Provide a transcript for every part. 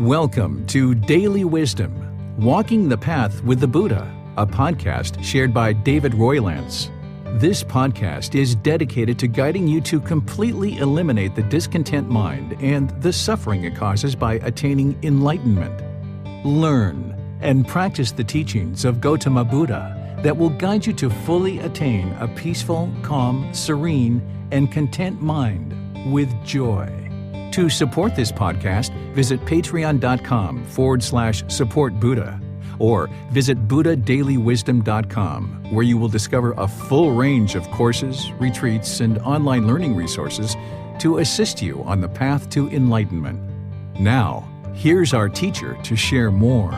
Welcome to Daily Wisdom, Walking the Path with the Buddha, a podcast shared by David Roylance. This podcast is dedicated to guiding you to completely eliminate the discontent mind and the suffering it causes by attaining enlightenment. Learn and practice the teachings of Gotama Buddha that will guide you to fully attain a peaceful, calm, serene, and content mind with joy. To support this podcast, visit patreon.com/support Buddha or visit buddhadailywisdom.com, where you will discover a full range of courses, retreats, and online learning resources to assist you on the path to enlightenment. Now, here's our teacher to share more.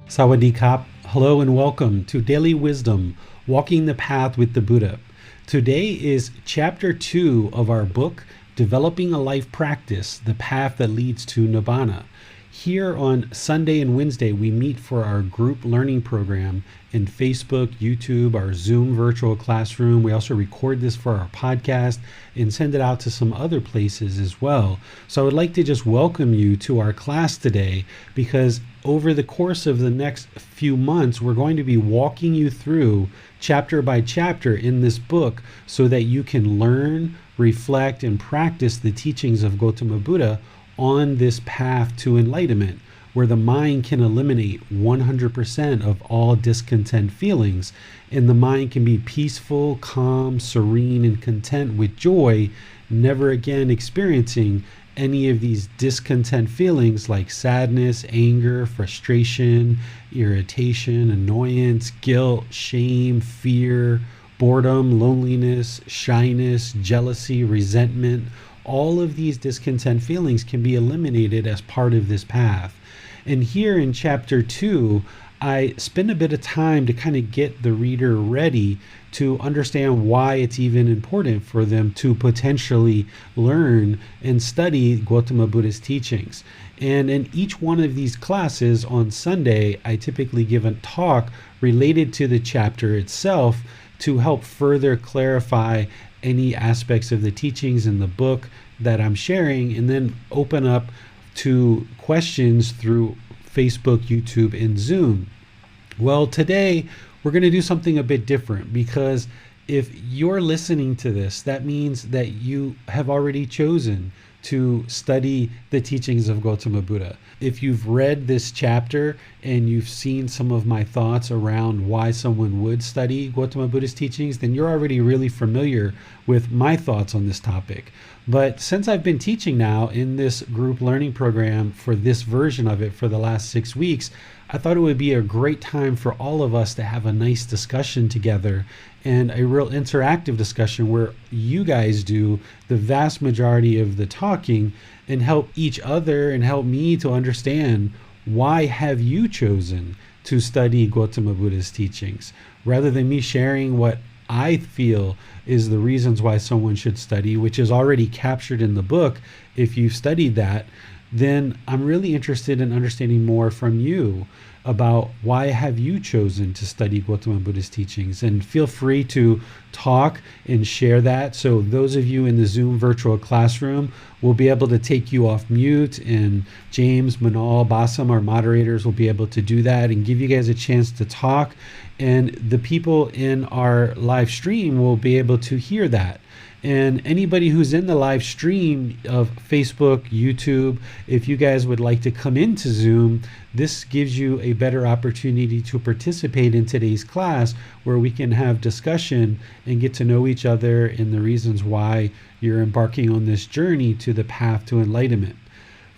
Sawadee Kap. Hello and welcome to Daily Wisdom, Walking the Path with the Buddha. Today is Chapter 2 of our book, Developing a Life Practice, The Path That Leads to Nibbana. Here on Sunday and Wednesday, we meet for our group learning program in Facebook, YouTube, our Zoom virtual classroom. We also record this for our podcast and send it out to some other places as well. So I would like to just welcome you to our class today, because over the course of the next few months, we're going to be walking you through chapter by chapter in this book so that you can learn, reflect, and practice the teachings of Gotama Buddha on this path to enlightenment, where the mind can eliminate 100% of all discontent feelings, and the mind can be peaceful, calm, serene, and content with joy, never again experiencing any of these discontent feelings like sadness, anger, frustration, irritation, annoyance, guilt, shame, fear, boredom, loneliness, shyness, jealousy, resentment. All of these discontent feelings can be eliminated as part of this path. And here in chapter 2, I spend a bit of time to kind of get the reader ready to understand why it's even important for them to potentially learn and study Gotama Buddha's teachings. And in each one of these classes on Sunday, I typically give a talk related to the chapter itself to help further clarify any aspects of the teachings in the book that I'm sharing, and then open up to questions through Facebook, YouTube, and Zoom. Well, today we're going to do something a bit different, because if you're listening to this, that means that you have already chosen to study the teachings of Gotama Buddha. If you've read this chapter and you've seen some of my thoughts around why someone would study Gotama Buddha's teachings, then you're already really familiar with my thoughts on this topic. But since I've been teaching now in this group learning program for this version of it for the last 6 weeks, I thought it would be a great time for all of us to have a nice discussion together, and a real interactive discussion where you guys do the vast majority of the talking and help each other and help me to understand why have you chosen to study Gotama Buddha's teachings, rather than me sharing what I feel is the reasons why someone should study, which is already captured in the book. If you've studied that, then I'm really interested in understanding more from you about why have you chosen to study Gotama Buddha's teachings. And feel free to talk and share that. So those of you in the Zoom virtual classroom will be able to take you off mute, and James, Manal, Basam, our moderators, will be able to do that and give you guys a chance to talk. And the people in our live stream will be able to hear that. And anybody who's in the live stream of Facebook, YouTube, if you guys would like to come into Zoom, this gives you a better opportunity to participate in today's class, where we can have discussion and get to know each other and the reasons why you're embarking on this journey to the path to enlightenment.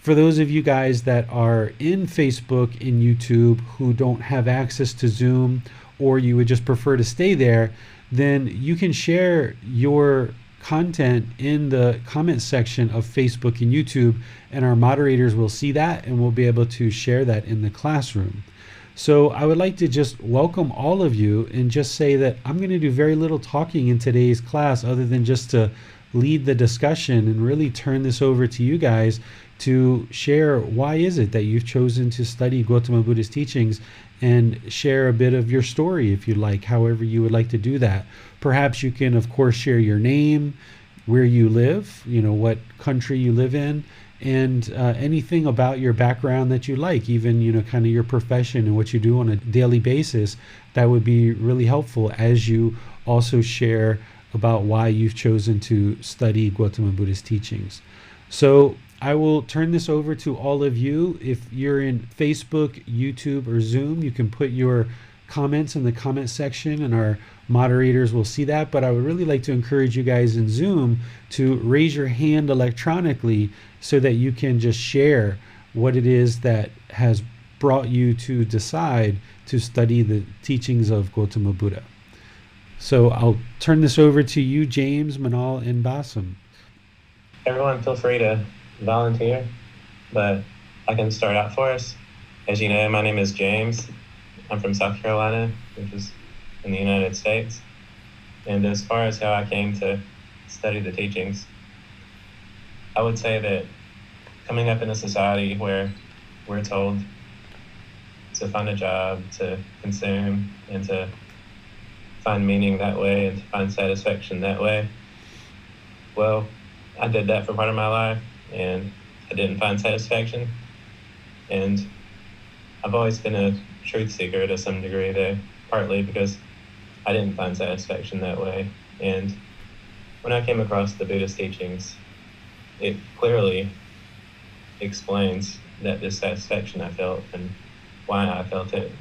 For those of you guys that are in Facebook and YouTube who don't have access to Zoom, or you would just prefer to stay there, then you can share your content in the comment section of Facebook and YouTube, and our moderators will see that and we'll be able to share that in the classroom. So I would like to just welcome all of you and just say that I'm going to do very little talking in today's class, other than just to lead the discussion and really turn this over to you guys to share why is it that you've chosen to study Gotama Buddha's teachings, and share a bit of your story if you like, however you would like to do that. Perhaps you can, of course, share your name, where you live, what country you live in, and anything about your background that you like, even, kind of your profession and what you do on a daily basis. That would be really helpful as you also share about why you've chosen to study Gautama Buddha's teachings. So I will turn this over to all of you. If you're in Facebook, YouTube, or Zoom, you can put your comments in the comment section and our moderators will see that. But I would really like to encourage you guys in Zoom to raise your hand electronically so that you can just share what it is that has brought you to decide to study the teachings of Gautama Buddha. So I'll turn this over to you, James, Manal, and Bassam. Everyone feel free to volunteer, but I can start out for us. As you know, my name is James. I'm from South Carolina, which is in the United States. And as far as how I came to study the teachings, I would say that coming up in a society where we're told to find a job, to consume, and to find meaning that way, and to find satisfaction that way, well, I did that for part of my life, and I didn't find satisfaction. And I've always been a truth seeker to some degree, though, partly because I didn't find satisfaction that way. And when I came across the Buddhist teachings, it clearly explains that dissatisfaction I felt and why I felt it.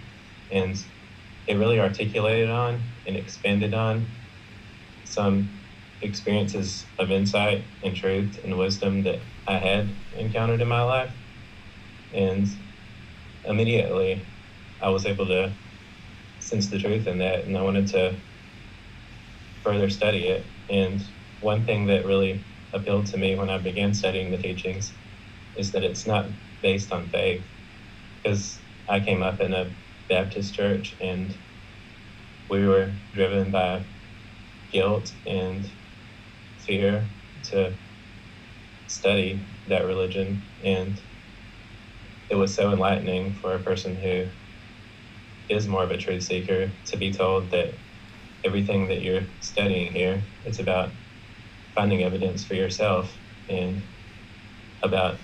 And it really articulated on and expanded on some experiences of insight and truth and wisdom that I had encountered in my life. And immediately I was able to sense the truth in that, and I wanted to further study it. And one thing that really appealed to me when I began studying the teachings is that it's not based on faith, because I came up in a Baptist church and we were driven by guilt and fear to study that religion. And it was so enlightening for a person who is more of a truth seeker to be told that everything that you're studying here, it's about finding evidence for yourself and about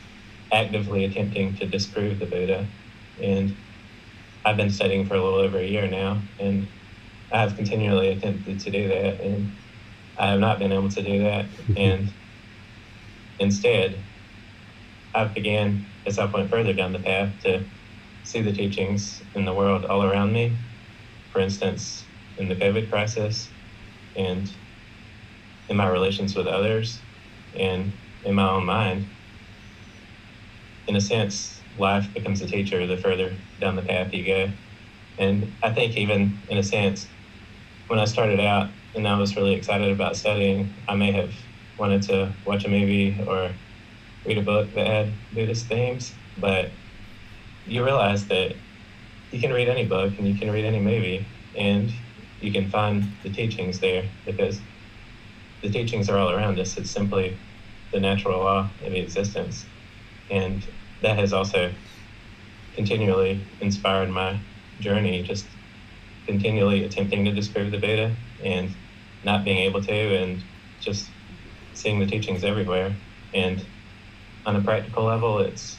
actively attempting to disprove the Buddha. And I've been studying for a little over a year now, and I have continually attempted to do that, and I have not been able to do that. And instead, I began, as I went further down the path, to see the teachings in the world all around me. For instance, in the COVID crisis, and in my relations with others, and in my own mind. In a sense, life becomes a teacher the further down the path you go. And I think even in a sense, when I started out and I was really excited about studying, I may have wanted to watch a movie or read a book that had Buddhist themes, but you realize that you can read any book and you can read any movie and you can find the teachings there, because the teachings are all around us. It's simply the natural law of existence. And that has also continually inspired my journey, just continually attempting to disprove the Buddha and not being able to, and just seeing the teachings everywhere. And on a practical level, it's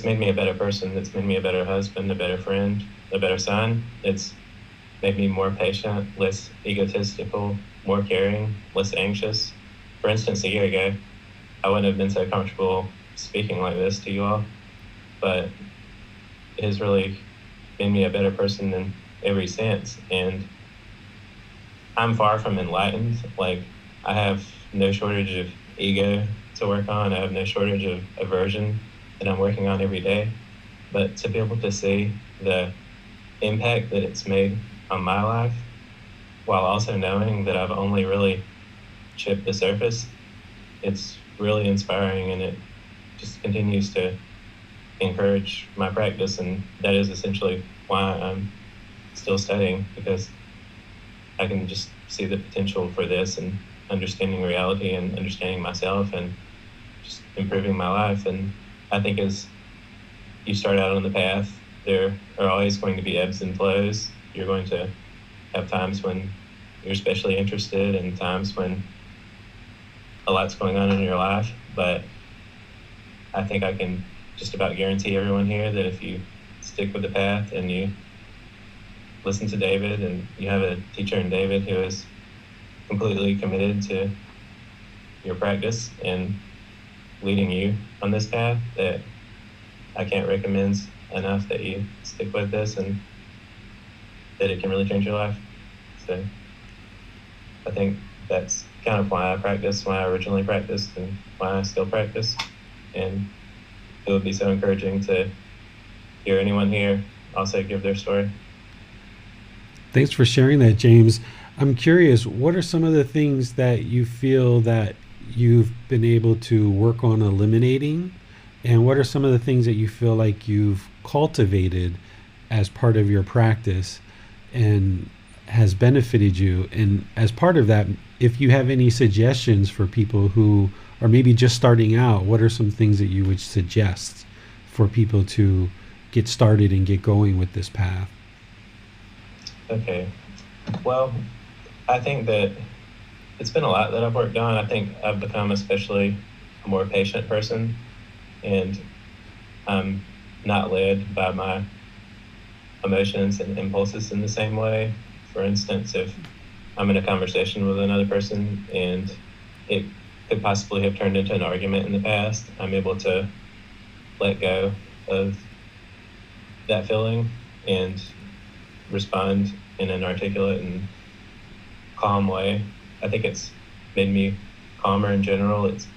made me a better person. It's made me a better husband, a better friend, a better son. It's made me more patient, less egotistical, more caring, less anxious. For instance, a year ago, I wouldn't have been so comfortable speaking like this to you all, but it has really made me a better person in every sense. And I'm far from enlightened. Like, I have no shortage of ego to work on. I have no shortage of aversion that I'm working on every day. But to be able to see the impact that it's made on my life, while also knowing that I've only really chipped the surface, it's really inspiring, and it just continues to encourage my practice. And that is essentially why I'm still studying, because I can just see the potential for this, and understanding reality and understanding myself and just improving my life. And I think as you start out on the path, there are always going to be ebbs and flows. You're going to have times when you're especially interested and times when a lot's going on in your life, but I think I can just about guarantee everyone here that if you stick with the path and you listen to David and you have a teacher in David who is completely committed to your practice and leading you on this path, that I can't recommend enough that you stick with this and that it can really change your life. So I think that's kind of why I practice, why I originally practiced, and why I still practice. And it would be so encouraging to hear anyone here also give their story. Thanks for sharing that, James. I'm curious, what are some of the things that you feel that you've been able to work on eliminating? And what are some of the things that you feel like you've cultivated as part of your practice and has benefited you? And as part of that, if you have any suggestions for people who are maybe just starting out, what are some things that you would suggest for people to get started and get going with this path? Okay. Well, I think that it's been a lot that I've worked on. I think I've become especially a more patient person, and I'm not led by my emotions and impulses in the same way. For instance, if I'm in a conversation with another person and it could possibly have turned into an argument in the past, I'm able to let go of that feeling and respond in an articulate and calm way. I think it's made me calmer in general. It's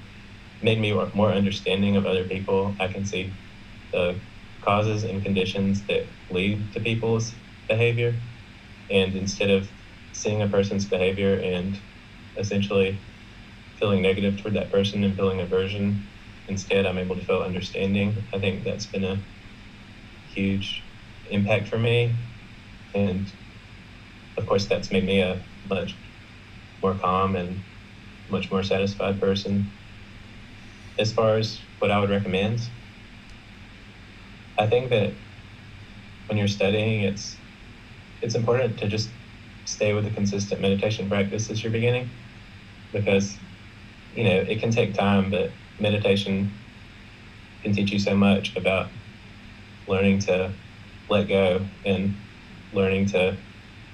made me more understanding of other people. I can see the causes and conditions that lead to people's behavior. And instead of seeing a person's behavior and essentially feeling negative toward that person and feeling aversion, instead I'm able to feel understanding. I think that's been a huge impact for me. And of course, that's made me a much more calm and much more satisfied person. As far as what I would recommend, I think that when you're studying, it's important to just stay with a consistent meditation practice as you're beginning, because it can take time, but meditation can teach you so much about learning to let go and learning to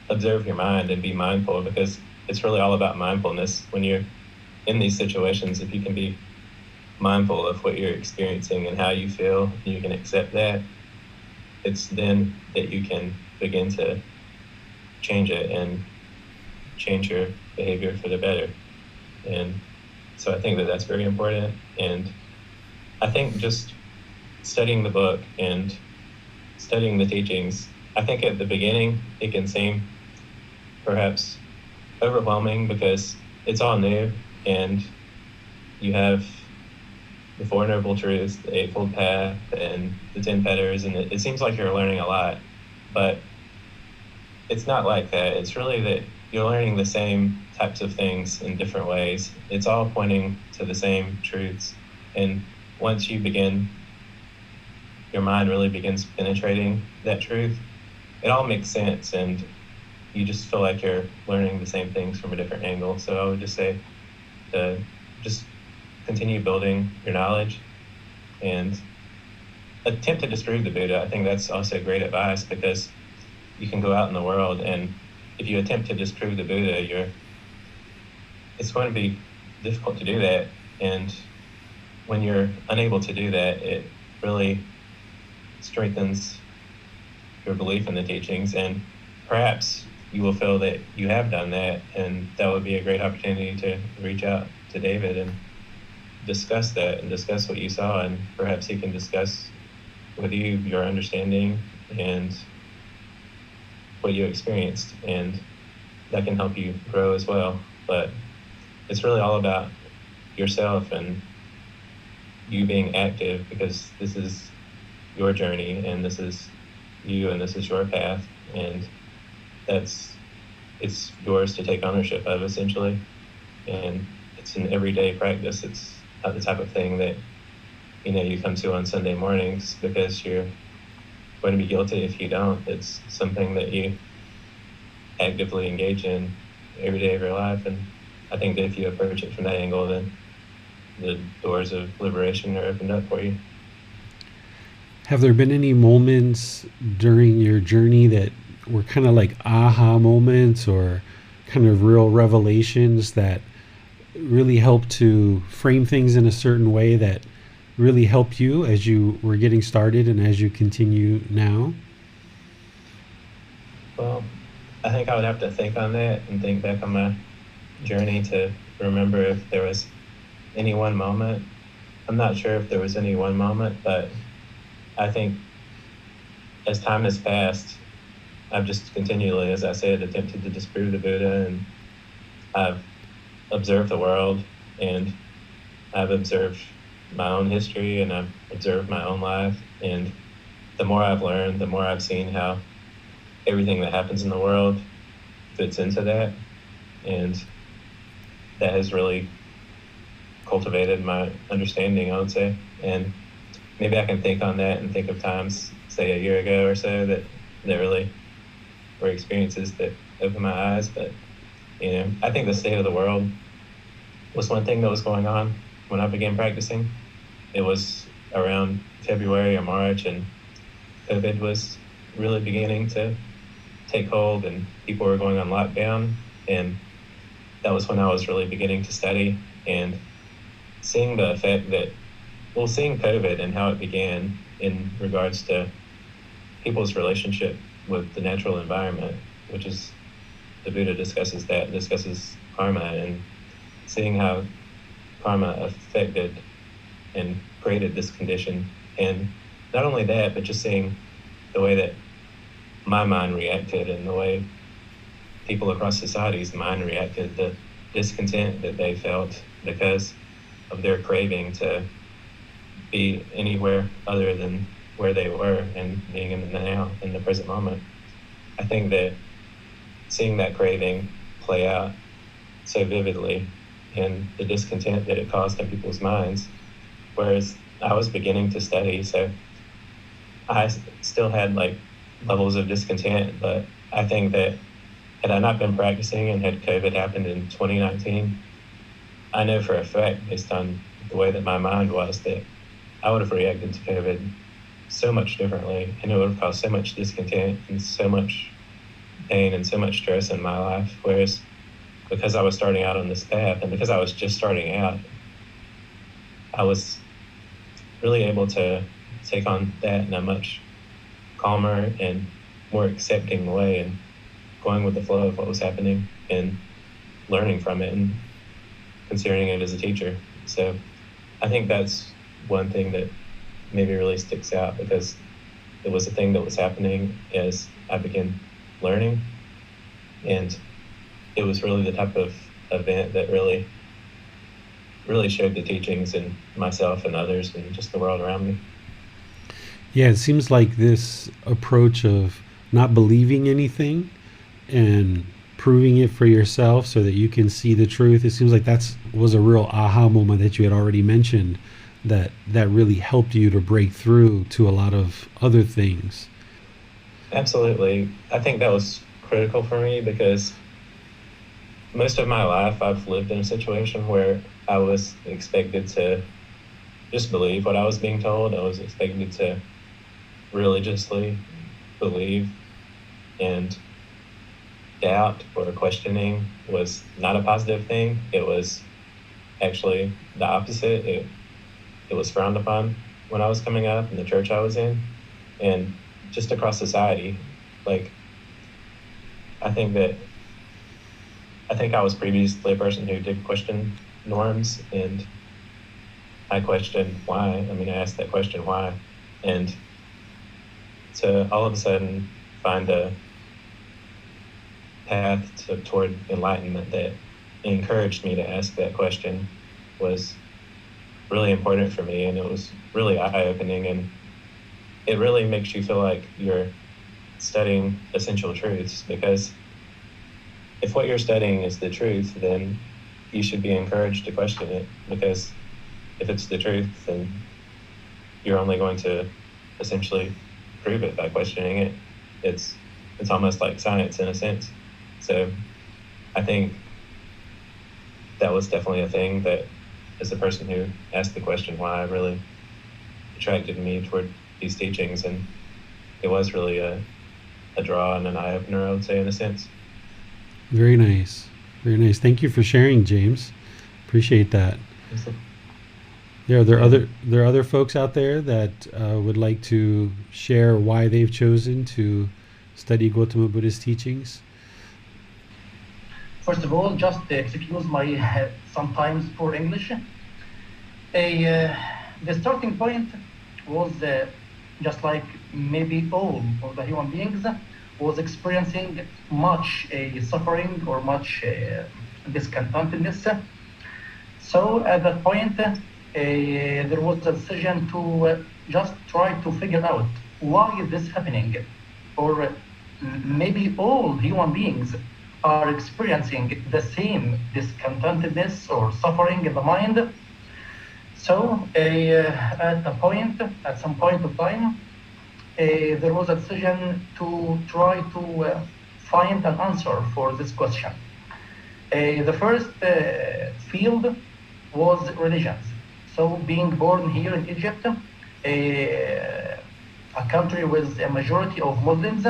observe your mind and be mindful, because it's really all about mindfulness. When you're in these situations, if you can be mindful of what you're experiencing and how you feel, and you can accept that, it's then that you can begin to change it and change your behavior for the better. And so I think that that's very important. And I think just studying the book and studying the teachings, I think at the beginning it can seem perhaps overwhelming because it's all new, and you have the Four Noble Truths, the Eightfold Path, and the 10 Fetters, and it seems like you're learning a lot, but it's not like that. It's really that you're learning the same types of things in different ways. It's all pointing to the same truths, and once you begin, your mind really begins penetrating that truth, it all makes sense, and you just feel like you're learning the same things from a different angle. So I would just say to just continue building your knowledge and attempt to disprove the Buddha. I think that's also great advice, because you can go out in the world, and if you attempt to disprove the Buddha, it's going to be difficult to do that. And when you're unable to do that, it really strengthens your belief in the teachings, and perhaps you will feel that you have done that, and that would be a great opportunity to reach out to David and discuss that and discuss what you saw, and perhaps he can discuss with you your understanding and what you experienced, and that can help you grow as well. But it's really all about yourself and you being active, because this is your journey, and this is you, and this is your path, and it's yours to take ownership of, essentially. And it's an everyday practice. It's not the type of thing that you come to on Sunday mornings because you're going to be guilty if you don't. It's something that you actively engage in every day of your life, and I think that if you approach it from that angle, then the doors of liberation are opened up for you. Have there been any moments during your journey that were kind of like aha moments or kind of real revelations that really helped to frame things in a certain way that really helped you as you were getting started and as you continue now? Well, I think I would have to think on that and think back on my journey to remember if there was any one moment. I'm not sure if there was any one moment, but I think as time has passed, I've just continually, as I said, attempted to disprove the Buddha, and I've observed the world, and I've observed my own history, and I've observed my own life. And the more I've learned, the more I've seen how everything that happens in the world fits into that. And that has really cultivated my understanding, I would say. And maybe I can think on that and think of times, say a year ago or so, that really were experiences that opened my eyes. But, I think the state of the world was one thing that was going on when I began practicing. It was around February or March, and COVID was really beginning to take hold, and people were going on lockdown. And that was when I was really beginning to study and seeing the effect that, seeing COVID and how it began in regards to people's relationship with the natural environment, which is, the Buddha discusses karma, and seeing how karma affected and created this condition. And not only that, but just seeing the way that my mind reacted and the way people across society's mind reacted, the discontent that they felt because of their craving to be anywhere other than where they were and being in the now, in the present moment. I think that seeing that craving play out so vividly and the discontent that it caused in people's minds, whereas I was beginning to study, so I still had levels of discontent, but I think that had I not been practicing and had COVID happened in 2019, I know for a fact, based on the way that my mind was, that I would have reacted to COVID so much differently, and it would have caused so much discontent and so much pain and so much stress in my life. Whereas because I was starting out on this path, and because I was just starting out, I was really able to take on that in a much calmer and more accepting way, and going with the flow of what was happening and learning from it and considering it as a teacher. So I think that's one thing that maybe really sticks out, because it was a thing that was happening as I began learning, and it was really the type of event that really showed the teachings in myself and others and just the world around me. Yeah, it seems like this approach of not believing anything and proving it for yourself so that you can see the truth, it seems like was a real aha moment that you had already mentioned, that really helped you to break through to a lot of other things. Absolutely. I think that was critical for me, because most of my life I've lived in a situation where I was expected to just believe what I was being told. I was expected to religiously believe, and doubt or questioning was not a positive thing. It was actually the opposite. It was frowned upon when I was coming up in the church I was in, and just across society. I think I was previously a person who did question norms, and I questioned why. I asked that question, why? And to all of a sudden find a path toward enlightenment that encouraged me to ask that question was really important for me, and it was really eye-opening, and it really makes you feel like you're studying essential truths, because if what you're studying is the truth, then you should be encouraged to question it, because if it's the truth, then you're only going to essentially prove it by questioning it. It's almost like science in a sense. So I think that was definitely a thing that as the person who asked the question why really attracted me toward these teachings, and it was really a draw and an eye-opener, I would say, in a sense. Very nice. Very nice. Thank you for sharing, James. Appreciate that. Yeah, there are other folks out there that would like to share why they've chosen to study Gotama Buddha's teachings. First of all, just excuse my sometimes poor English. The starting point was just like maybe all of the human beings was experiencing much suffering or much discontentedness. So at that point, there was a decision to just try to figure out why is this happening, or maybe all human beings are experiencing the same discontentedness or suffering in the mind. So at some point of time, there was a decision to try to find an answer for this question. The first field was religions. So being born here in Egypt, a country with a majority of Muslims,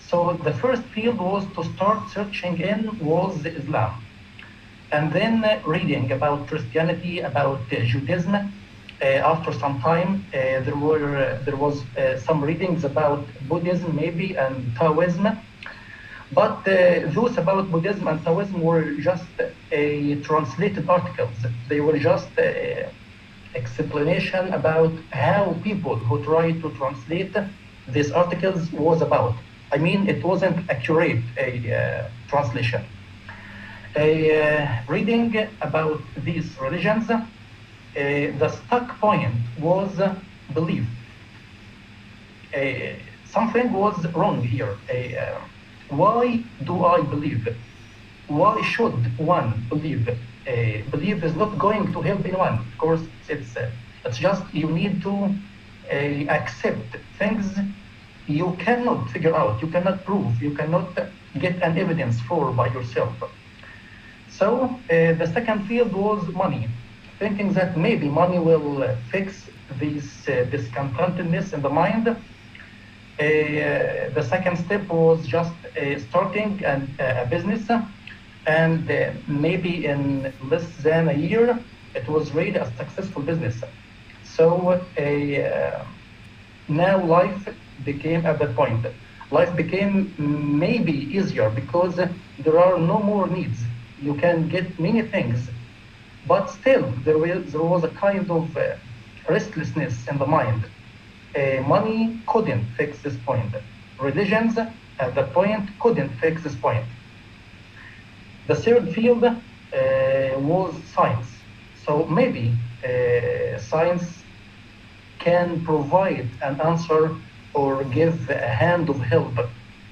so the first field was to start searching in was Islam. And then reading about Christianity, about Judaism. After some time, there was some readings about Buddhism maybe and Taoism. But those about Buddhism and Taoism were just translated articles. They were just explanation about how people who try to translate these articles was about. I mean, it wasn't accurate translation. Reading about these religions, the stuck point was belief. Something was wrong here. Why do I believe? Why should one believe? Belief is not going to help anyone. Of course, it's just you need to accept things you cannot figure out, you cannot prove, you cannot get an evidence for by yourself. So the second field was money, thinking that maybe money will fix this discontentedness in the mind. The second step was just starting a business, and maybe in less than a year, it was really a successful business. So now life became at that point. Life became maybe easier because there are no more needs. You can get many things, but still there was a kind of restlessness in the mind. Money couldn't fix this point. Religions at that point couldn't fix this point. The third field was science. So maybe science can provide an answer or give a hand of help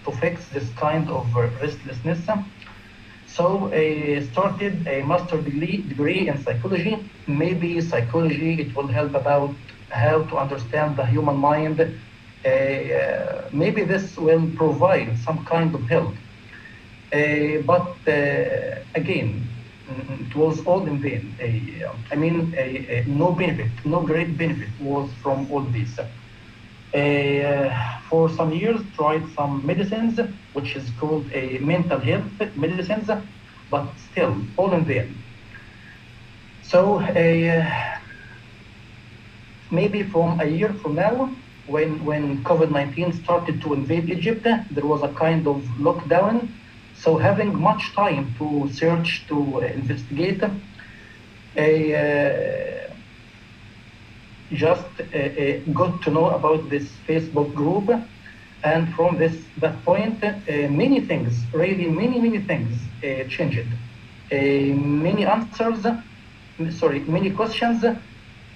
to fix this kind of restlessness. So I started a master degree in psychology. Maybe psychology, it will help about how to understand the human mind. Maybe this will provide some kind of help. But again, it was all in vain. No benefit, no great benefit was from all this. For some years, tried some medicines, which is called mental health medicines, but still all in vain. So maybe from a year from now, when COVID-19 started to invade Egypt, there was a kind of lockdown. So having much time to search, to investigate, just got to know about this Facebook group, and from that point, many things, really many things changed. Many questions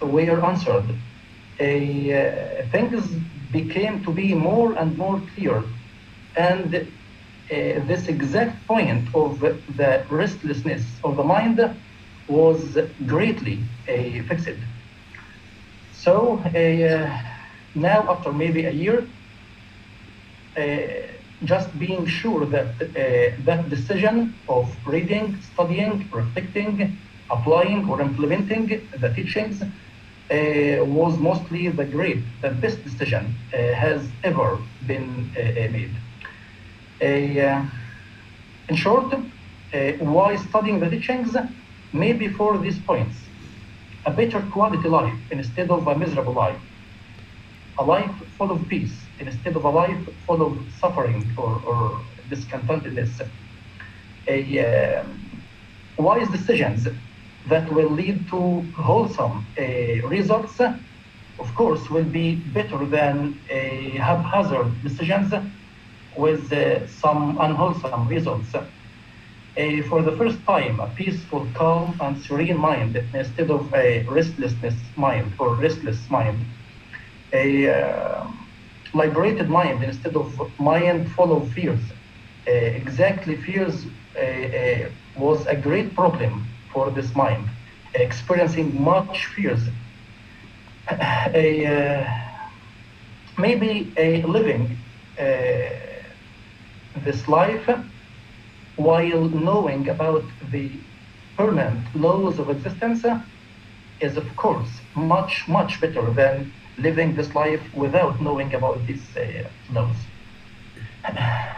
were answered. Things became to be more and more clear, and this exact point of the restlessness of the mind was greatly fixed. So now, after maybe a year, just being sure that that decision of reading, studying, reflecting, applying or implementing the teachings was mostly the best decision has ever been made. In short, why studying the teachings? Maybe for these points: a better quality life instead of a miserable life, a life full of peace instead of a life full of suffering or discontentedness, wise decisions that will lead to wholesome results, of course, will be better than haphazard decisions with some unwholesome results. For the first time, a peaceful, calm, and serene mind instead of a restlessness mind or restless mind. A liberated mind instead of mind full of fears. Exactly, fears was a great problem for this mind, experiencing much fears. Maybe living this life while knowing about the permanent laws of existence is, of course, much, much better than living this life without knowing about these laws.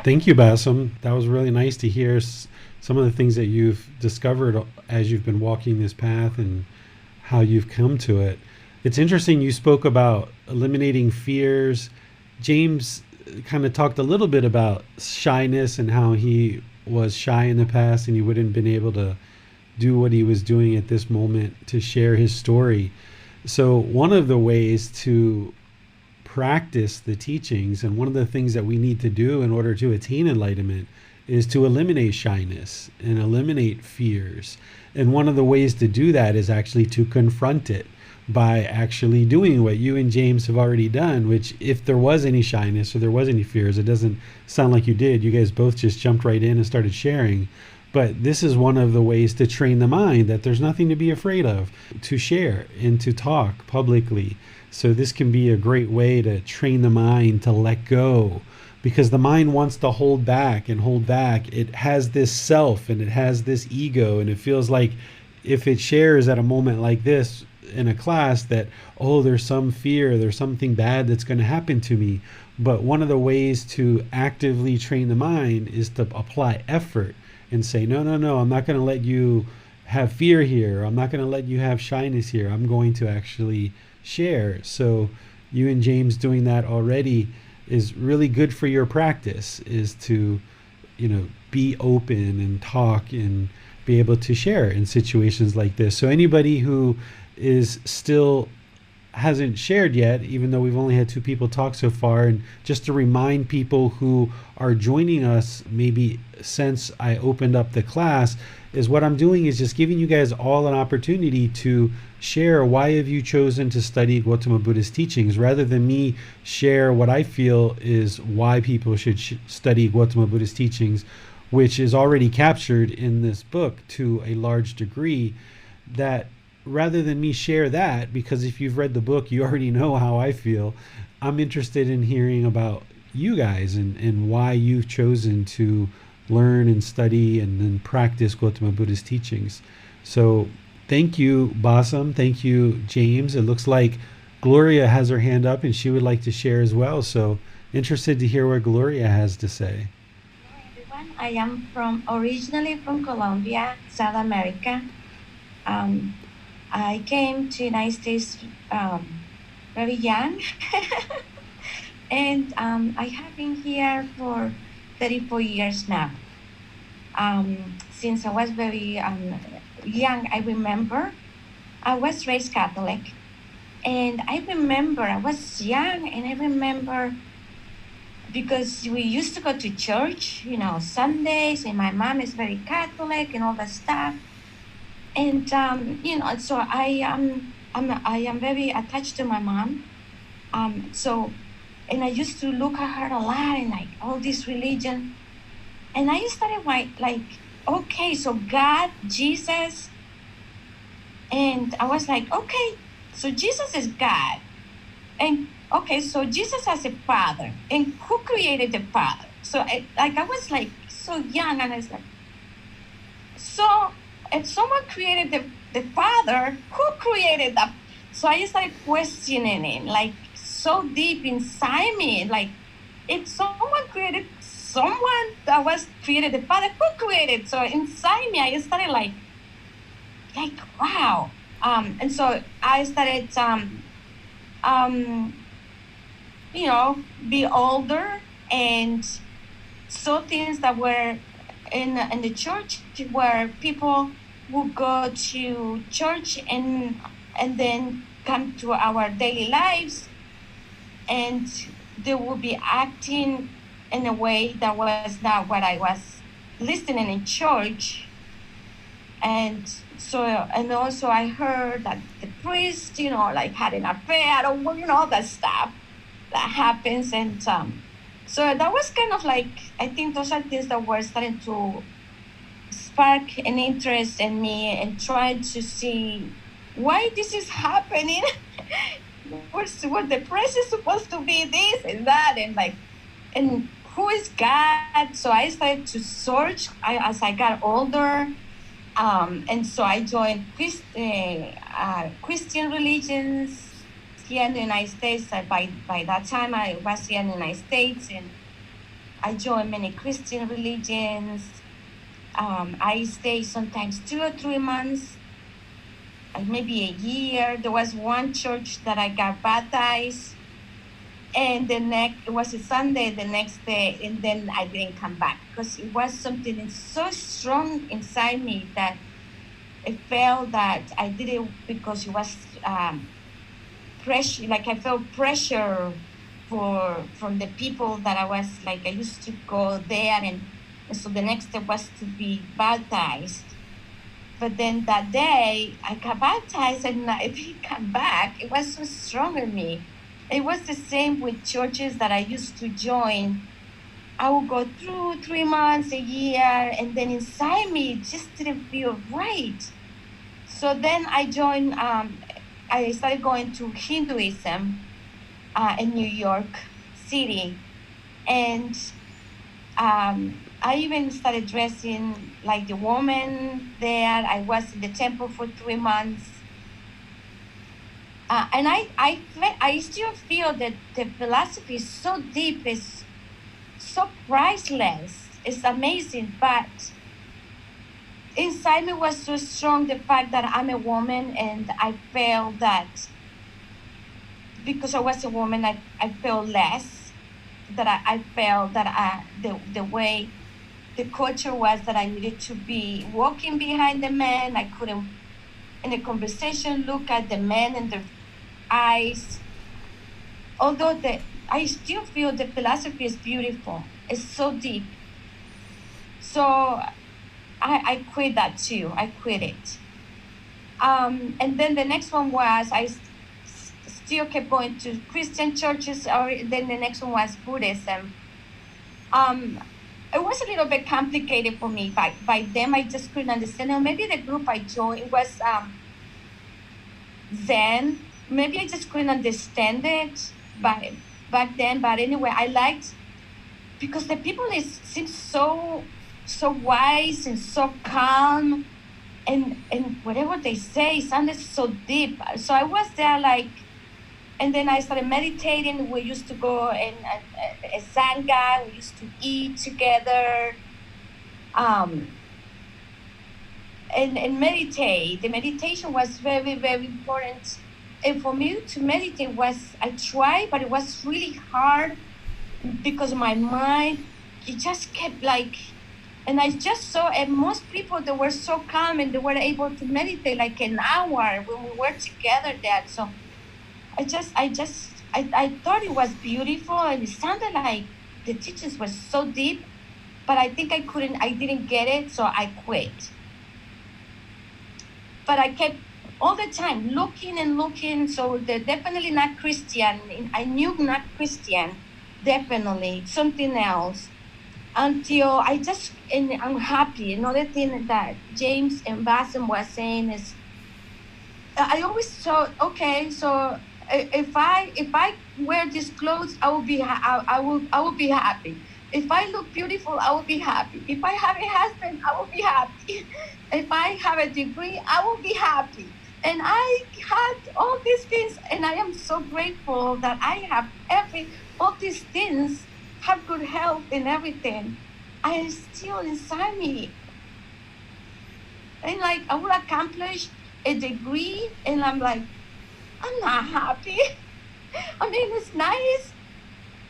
Thank you, Bassem. That was really nice to hear some of the things that you've discovered as you've been walking this path and how you've come to it. It's interesting you spoke about eliminating fears. James kind of talked a little bit about shyness and how he was shy in the past and he wouldn't have been able to do what he was doing at this moment to share his story. So one of the ways to practice the teachings, and one of the things that we need to do in order to attain enlightenment, is to eliminate shyness and eliminate fears. And one of the ways to do that is actually to confront it by actually doing what you and James have already done, which, if there was any shyness or there was any fears, it doesn't sound like you did. You guys both just jumped right in and started sharing. But this is one of the ways to train the mind that there's nothing to be afraid of, to share and to talk publicly. So this can be a great way to train the mind to let go, because the mind wants to hold back and hold back. It has this self and it has this ego, and it feels like if it shares at a moment like this in a class that, oh, there's some fear, there's something bad that's going to happen to me. But one of the ways to actively train the mind is to apply effort and say, no, I'm not going to let you have fear here. I'm not going to let you have shyness here. I'm going to actually share. So you and James doing that already is really good for your practice, is to, be open and talk and be able to share in situations like this. So anybody who is still hasn't shared yet, even though we've only had 2 people talk so far, and just to remind people who are joining us maybe since I opened up the class, is what I'm doing is just giving you guys all an opportunity to share why have you chosen to study Gautama Buddha's teachings, rather than me share what I feel is why people should study Gautama Buddha's teachings, which is already captured in this book to a large degree. That rather than me share that, because if you've read the book, you already know how I feel, I'm interested in hearing about you guys and why you've chosen to learn and study and then practice Gautama Buddha's teachings. So thank you, Bassem. Thank you, James. It looks like Gloria has her hand up and she would like to share as well. So interested to hear what Gloria has to say. Hello, everyone. I am originally from Colombia, South America. I came to United States very young, and I have been here for 34 years now. Since I was very young, I remember I was raised Catholic, and I remember I was young, and I remember because we used to go to church, Sundays, and my mom is very Catholic and all that stuff. And so I am very attached to my mom. And I used to look at her a lot and like all this religion. And I started like, okay, so God, Jesus, and I was like, okay, so Jesus is God. And okay, so Jesus has a father. And who created the father? So I was like so young, and I was like, so if someone created the Father, who created that? So I started questioning it, like so deep inside me, like if someone created someone that was created, the Father, who created? So inside me, I started like wow. And so I started, you know, be older and saw things that were in the church where people would go to church and then come to our daily lives, and they would be acting in a way that was not what I was listening in church. And so, and also I heard that the priest, you know, like had an affair or, you know, all that stuff that happens. And so that was kind of like, I think those are things that were starting to spark an interest in me and trying to see why this is happening. What's what the priest is supposed to be this and that, and like, and who is God? So I started to search as I got older. And so I joined Christian religions here in the United States. By that time, I was here in the United States, and I joined many Christian religions. I stayed sometimes 2 or 3 months, maybe a year. There was one church that I got baptized, and it was a Sunday the next day, and then I didn't come back because it was something so strong inside me that I felt that I did it because it was pressure. Like I felt pressure from the people that I was like. I used to go there, and so the next step was to be baptized. But then that day I got baptized and I didn't come back. It was so strong in me. It was the same with churches that I used to join. I would go through 3 months, a year, and then inside me it just didn't feel right. So then I joined, I started going to Hinduism in New York City. And I even started dressing like the woman there. I was in the temple for 3 months. And I still feel that the philosophy is so deep, it's so priceless, it's amazing. But inside me was so strong the fact that I'm a woman, and I felt that because I was a woman, I felt less, that I felt that the way the culture was that I needed to be walking behind the men. I couldn't, in a conversation, look at the men in their eyes. Although I still feel the philosophy is beautiful. It's so deep. So I quit that too. I quit it. And then the next one was I still kept going to Christian churches, or then the next one was Buddhism. It was a little bit complicated for me. By them, I just couldn't understand. Or maybe the group I joined was Zen. Maybe I just couldn't understand it back then. But anyway, I liked, because the people seem so wise and so calm, and whatever they say sounded so deep. So I was there like, and then I started meditating. We used to go in a sangha. We used to eat together, and meditate. The meditation was very, very important. And for me to meditate I tried, but it was really hard because my mind, it just kept like, and I just saw, and most people, they were so calm and they were able to meditate like an hour when we were together there. So I thought it was beautiful, and it sounded like the teachings were so deep, but I think I didn't get it, so I quit. But I kept all the time looking and looking. So they're definitely not Christian. I knew not Christian, definitely something else. Until I'm happy. Another thing that James and Bassem was saying is, I always thought, okay, so if I wear these clothes, I will be happy. If I look beautiful, I will be happy. If I have a husband, I will be happy. If I have a degree, I will be happy. And I had all these things, and I am so grateful that I have all these things, have good health and everything. I still inside me. And like I will accomplish a degree, and I'm like, I'm not happy. I mean, it's nice.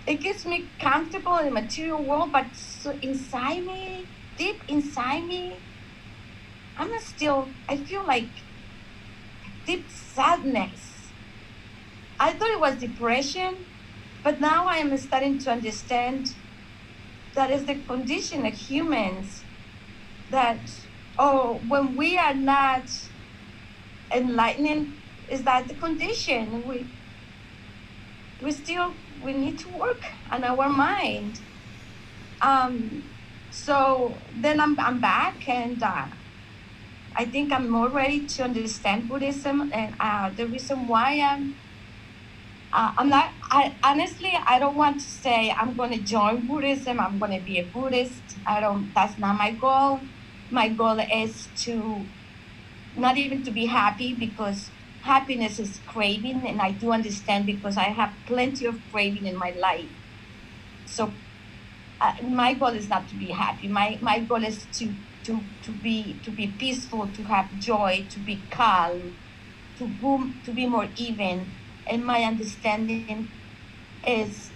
It gets me comfortable in the material world, but so inside me, deep inside me, I feel like deep sadness. I thought it was depression, but now I am starting to understand that is the condition of humans, that, when we are not enlightening, is that the condition? We need to work on our mind. So then I'm back, and I think I'm more ready to understand Buddhism, and the reason why I'm not. Honestly, I don't want to say I'm going to join Buddhism. I'm going to be a Buddhist. That's not my goal. My goal is to not even to be happy, because happiness is craving, and I do understand, because I have plenty of craving in my life. So my goal is not to be happy. My goal is to be peaceful, to have joy, to be calm, to be more even. And my understanding is,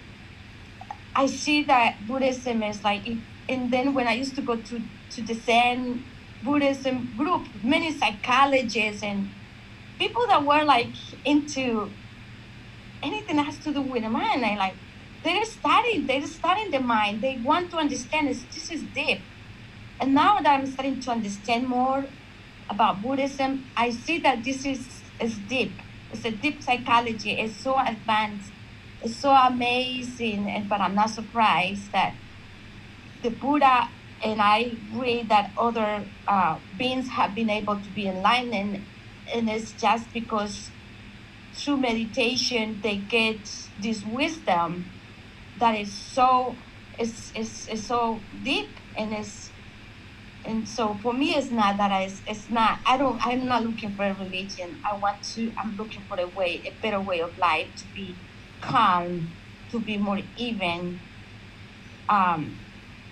I see that Buddhism is like, and then when I used to go to the Zen Buddhism group, many psychologists and people that were like into anything that has to do with the mind, they're studying the mind. They want to understand this is deep. And now that I'm starting to understand more about Buddhism, I see that this is deep. It's a deep psychology. It's so advanced. It's so amazing. But I'm not surprised that the Buddha, and I read that other beings have been able to be enlightened, and it's just because through meditation they get this wisdom that is so so deep, and so for me it's not that I'm not looking for a religion. I'm looking for a better way of life, to be calm, to be more even.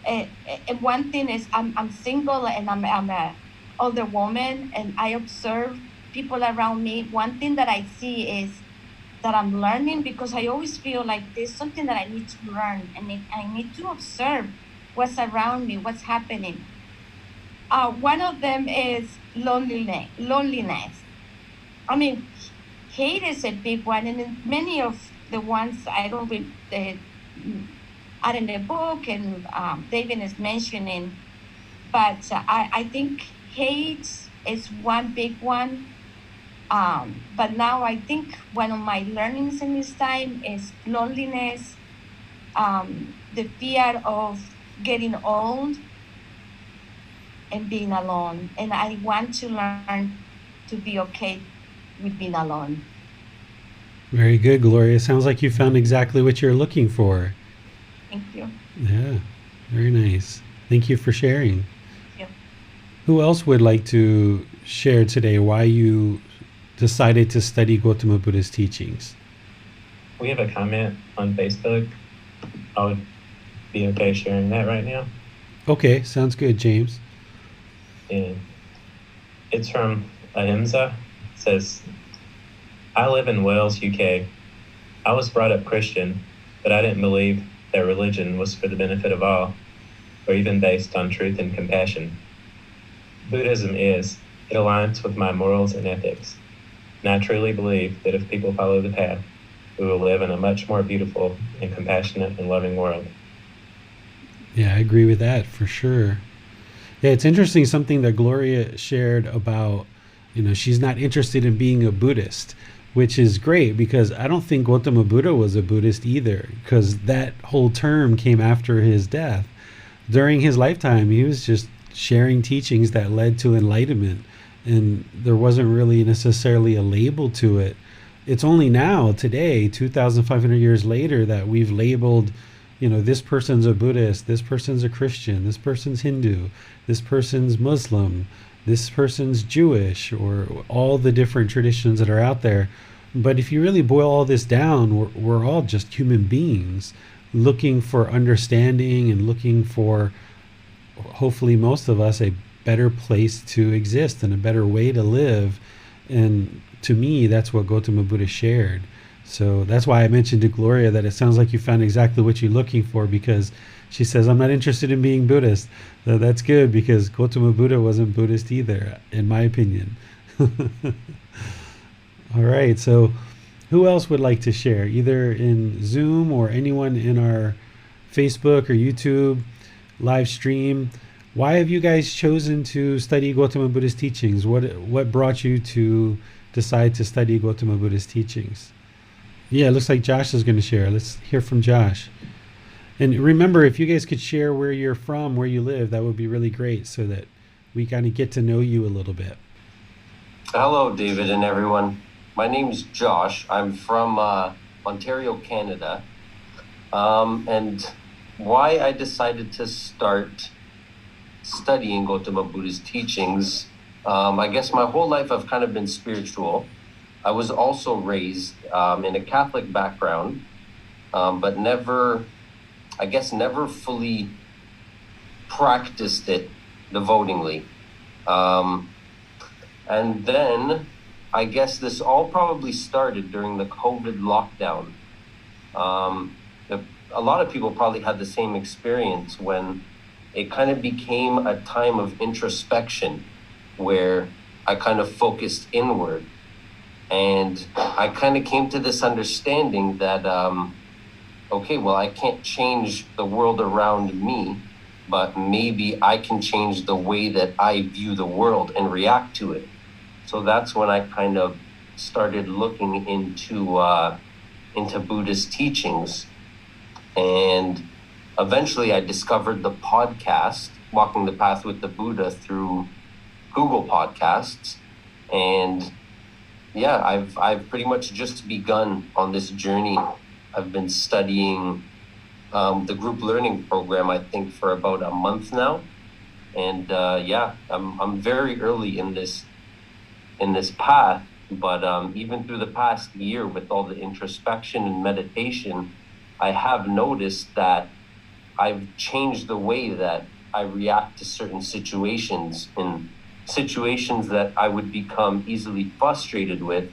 And one thing is, I'm single, and I'm a older woman, and I observe people around me. One thing that I see is that I'm learning, because I always feel like there's something that I need to learn, and I need to observe what's around me, what's happening. One of them is loneliness. I mean, hate is a big one, and in many of the ones I don't read are in the book, and David is mentioning, but I think hate is one big one. But now I think one of my learnings in this time is loneliness, the fear of getting old and being alone. And I want to learn to be okay with being alone. Very good, Gloria. Sounds like you found exactly what you're looking for. Thank you. Yeah, very nice. Thank you for sharing. Thank you. Who else would like to share today why you decided to study Gotama Buddha's teachings? We have a comment on Facebook. I would be okay sharing that right now. Okay, sounds good, James. And it's from Ahimsa. It says, I live in Wales, UK. I was brought up Christian, but I didn't believe that religion was for the benefit of all, or even based on truth and compassion. Buddhism is. It aligns with my morals and ethics. And I truly believe that if people follow the path, we will live in a much more beautiful and compassionate and loving world. Yeah, I agree with that for sure. Yeah, it's interesting, something that Gloria shared about, she's not interested in being a Buddhist, which is great, because I don't think Gotama Buddha was a Buddhist either, because that whole term came after his death. During his lifetime, he was just sharing teachings that led to enlightenment, and there wasn't really necessarily a label to it. It's only now, today, 2,500 years later, that we've labeled, this person's a Buddhist, this person's a Christian, this person's Hindu, this person's Muslim, this person's Jewish, or all the different traditions that are out there. But if you really boil all this down, we're all just human beings looking for understanding and looking for, hopefully most of us, a better place to exist and a better way to live. And to me, that's what Gotama Buddha shared. So that's why I mentioned to Gloria that it sounds like you found exactly what you're looking for, because she says, I'm not interested in being Buddhist. So that's good, because Gotama Buddha wasn't Buddhist either, in my opinion. All right, so who else would like to share, either in Zoom or anyone in our Facebook or YouTube live stream? Why have you guys chosen to study Gotama Buddha's teachings? What brought you to decide to study Gotama Buddha's teachings? Yeah, it looks like Josh is going to share. Let's hear from Josh. And remember, if you guys could share where you're from, where you live, that would be really great, so that we kind of get to know you a little bit. Hello, David and everyone. My name's Josh. I'm from Ontario, Canada. And why I decided to start studying Gotama Buddha's teachings, I guess my whole life I've kind of been spiritual. I was also raised in a Catholic background, but never fully practiced it devotingly. And then I guess this all probably started during the COVID lockdown. A lot of people probably had the same experience when it kind of became a time of introspection where I kind of focused inward. And I kind of came to this understanding that, okay, well, I can't change the world around me, but maybe I can change the way that I view the world and react to it. So that's when I kind of started looking into Buddhist teachings. And eventually I discovered the podcast, Walking the Path with the Buddha, through Google Podcasts. And yeah, I've pretty much just begun on this journey. I've been studying the group learning program, I think, for about a month now. And yeah, I'm very early in this path, but even through the past year, with all the introspection and meditation, I have noticed that I've changed the way that I react to certain situations, and situations that I would become easily frustrated with.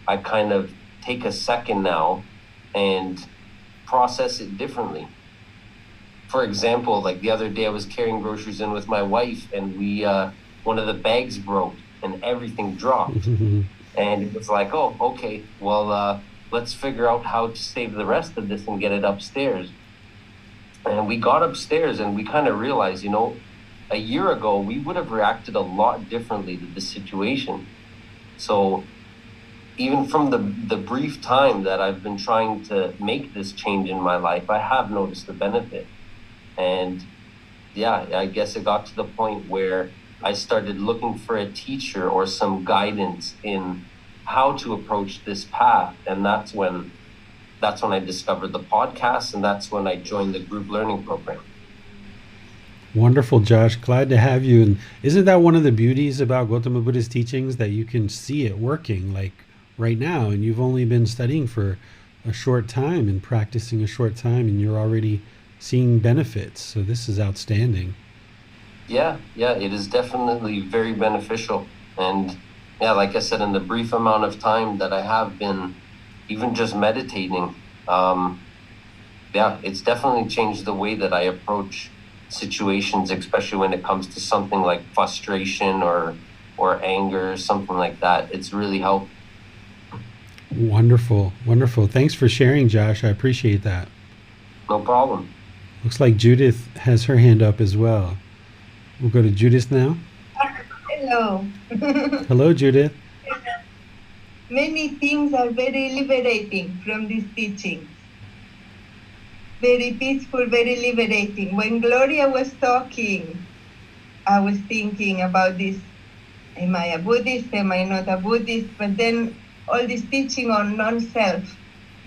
I kind of take a second now and process it differently. For example, like the other day I was carrying groceries in with my wife, and one of the bags broke and everything dropped. And it was like, oh, okay, well, let's figure out how to save the rest of this and get it upstairs. And we got upstairs and we kind of realized, a year ago, we would have reacted a lot differently to the situation. So even from the brief time that I've been trying to make this change in my life, I have noticed the benefit. And yeah, I guess it got to the point where I started looking for a teacher or some guidance in how to approach this path. And that's when I discovered the podcast, and that's when I joined the group learning program. Wonderful, Josh. Glad to have you. And isn't that one of the beauties about Gotama Buddha's teachings, that you can see it working like right now, and you've only been studying for a short time and practicing a short time, and you're already seeing benefits. So this is outstanding. Yeah, it is definitely very beneficial. And yeah, like I said, in the brief amount of time that I have been even just meditating, it's definitely changed the way that I approach situations, especially when it comes to something like frustration or anger, something like that. It's really helped. Wonderful. Thanks for sharing, Josh. I appreciate that. No problem. Looks like Judith has her hand up as well. We'll go to Judith now. Hello. Hello, Judith. Many things are very liberating from these teachings. Very peaceful, very liberating. When Gloria was talking, I was thinking about this. Am I a Buddhist? Am I not a Buddhist? But then all this teaching on non-self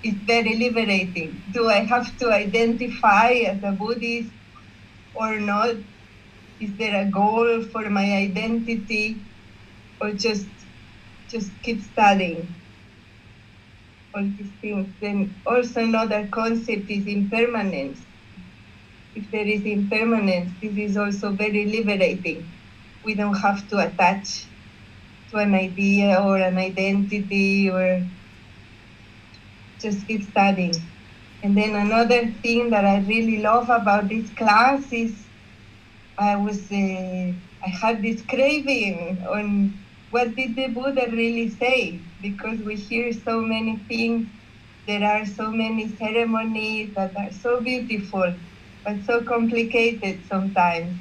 is very liberating. Do I have to identify as a Buddhist or not? Is there a goal for my identity, or just keep studying all these things? Then also another concept is impermanence. If there is impermanence, this is also very liberating. We don't have to attach to an idea or an identity, or just keep studying. And then another thing that I really love about this class is I had this craving on what did the Buddha really say, because we hear so many things. There are so many ceremonies that are so beautiful, but so complicated sometimes.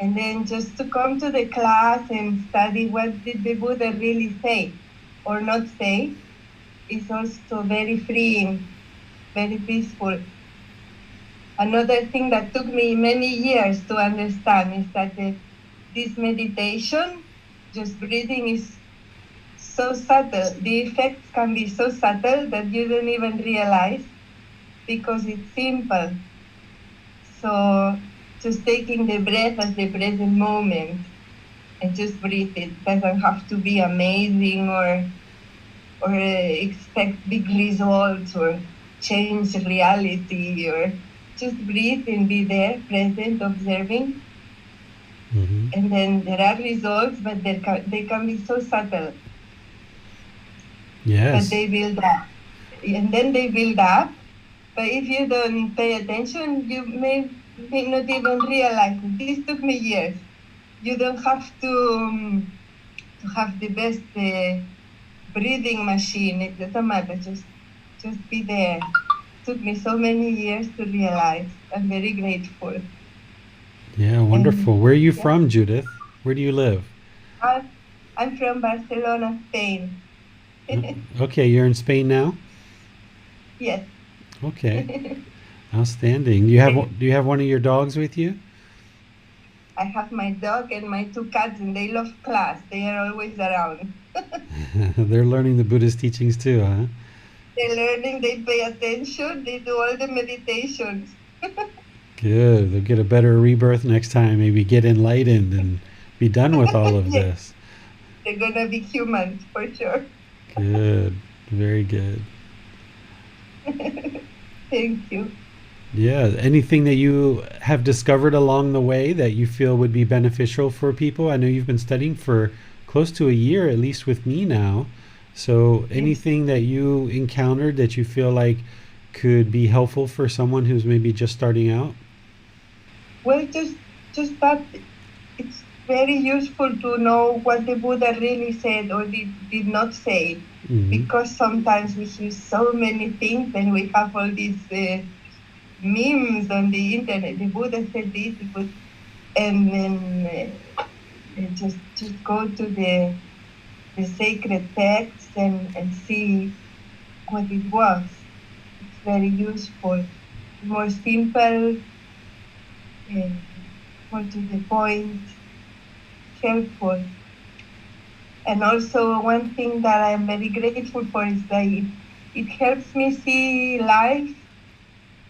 And then just to come to the class and study what did the Buddha really say or not say is also very freeing, very peaceful. Another thing that took me many years to understand is that this meditation, just breathing, is so subtle. The effects can be so subtle that you don't even realize because it's simple. So just taking the breath as the present moment and just breathe. It doesn't have to be amazing or expect big results or change reality, or just breathe and be there, present, observing. Mm-hmm. And then there are results, but they can be so subtle. Yes. But they build up. And then they build up. But if you don't pay attention, you may not even realize it. This took me years. You don't have to have the best breathing machine. It doesn't matter. Just be there. It took me so many years to realize. I'm very grateful. Yeah, wonderful. Where are you from, Judith? Where do you live? I'm from Barcelona, Spain. Okay, you're in Spain now? Yes. Okay. Outstanding. Do you have one of your dogs with you? I have my dog and my 2 cats, and they love class. They are always around. They're learning the Buddhist teachings too, huh? They're learning, they pay attention, they do all the meditations. Good. They'll get a better rebirth next time. Maybe get enlightened and be done with all of this. They're gonna be humans for sure. Good. Very good. Thank you. Yeah. Anything that you have discovered along the way that you feel would be beneficial for people? I know you've been studying for close to a year, at least with me now. So anything that you encountered that you feel like could be helpful for someone who's maybe just starting out? Well, just that it's very useful to know what the Buddha really said or did not say. Mm-hmm. Because sometimes we hear so many things and we have all these memes on the internet. The Buddha said this, and then just go to the sacred text and see what it was. It's very useful, more simple, more to the point, helpful. And also one thing that I'm very grateful for is that it helps me see life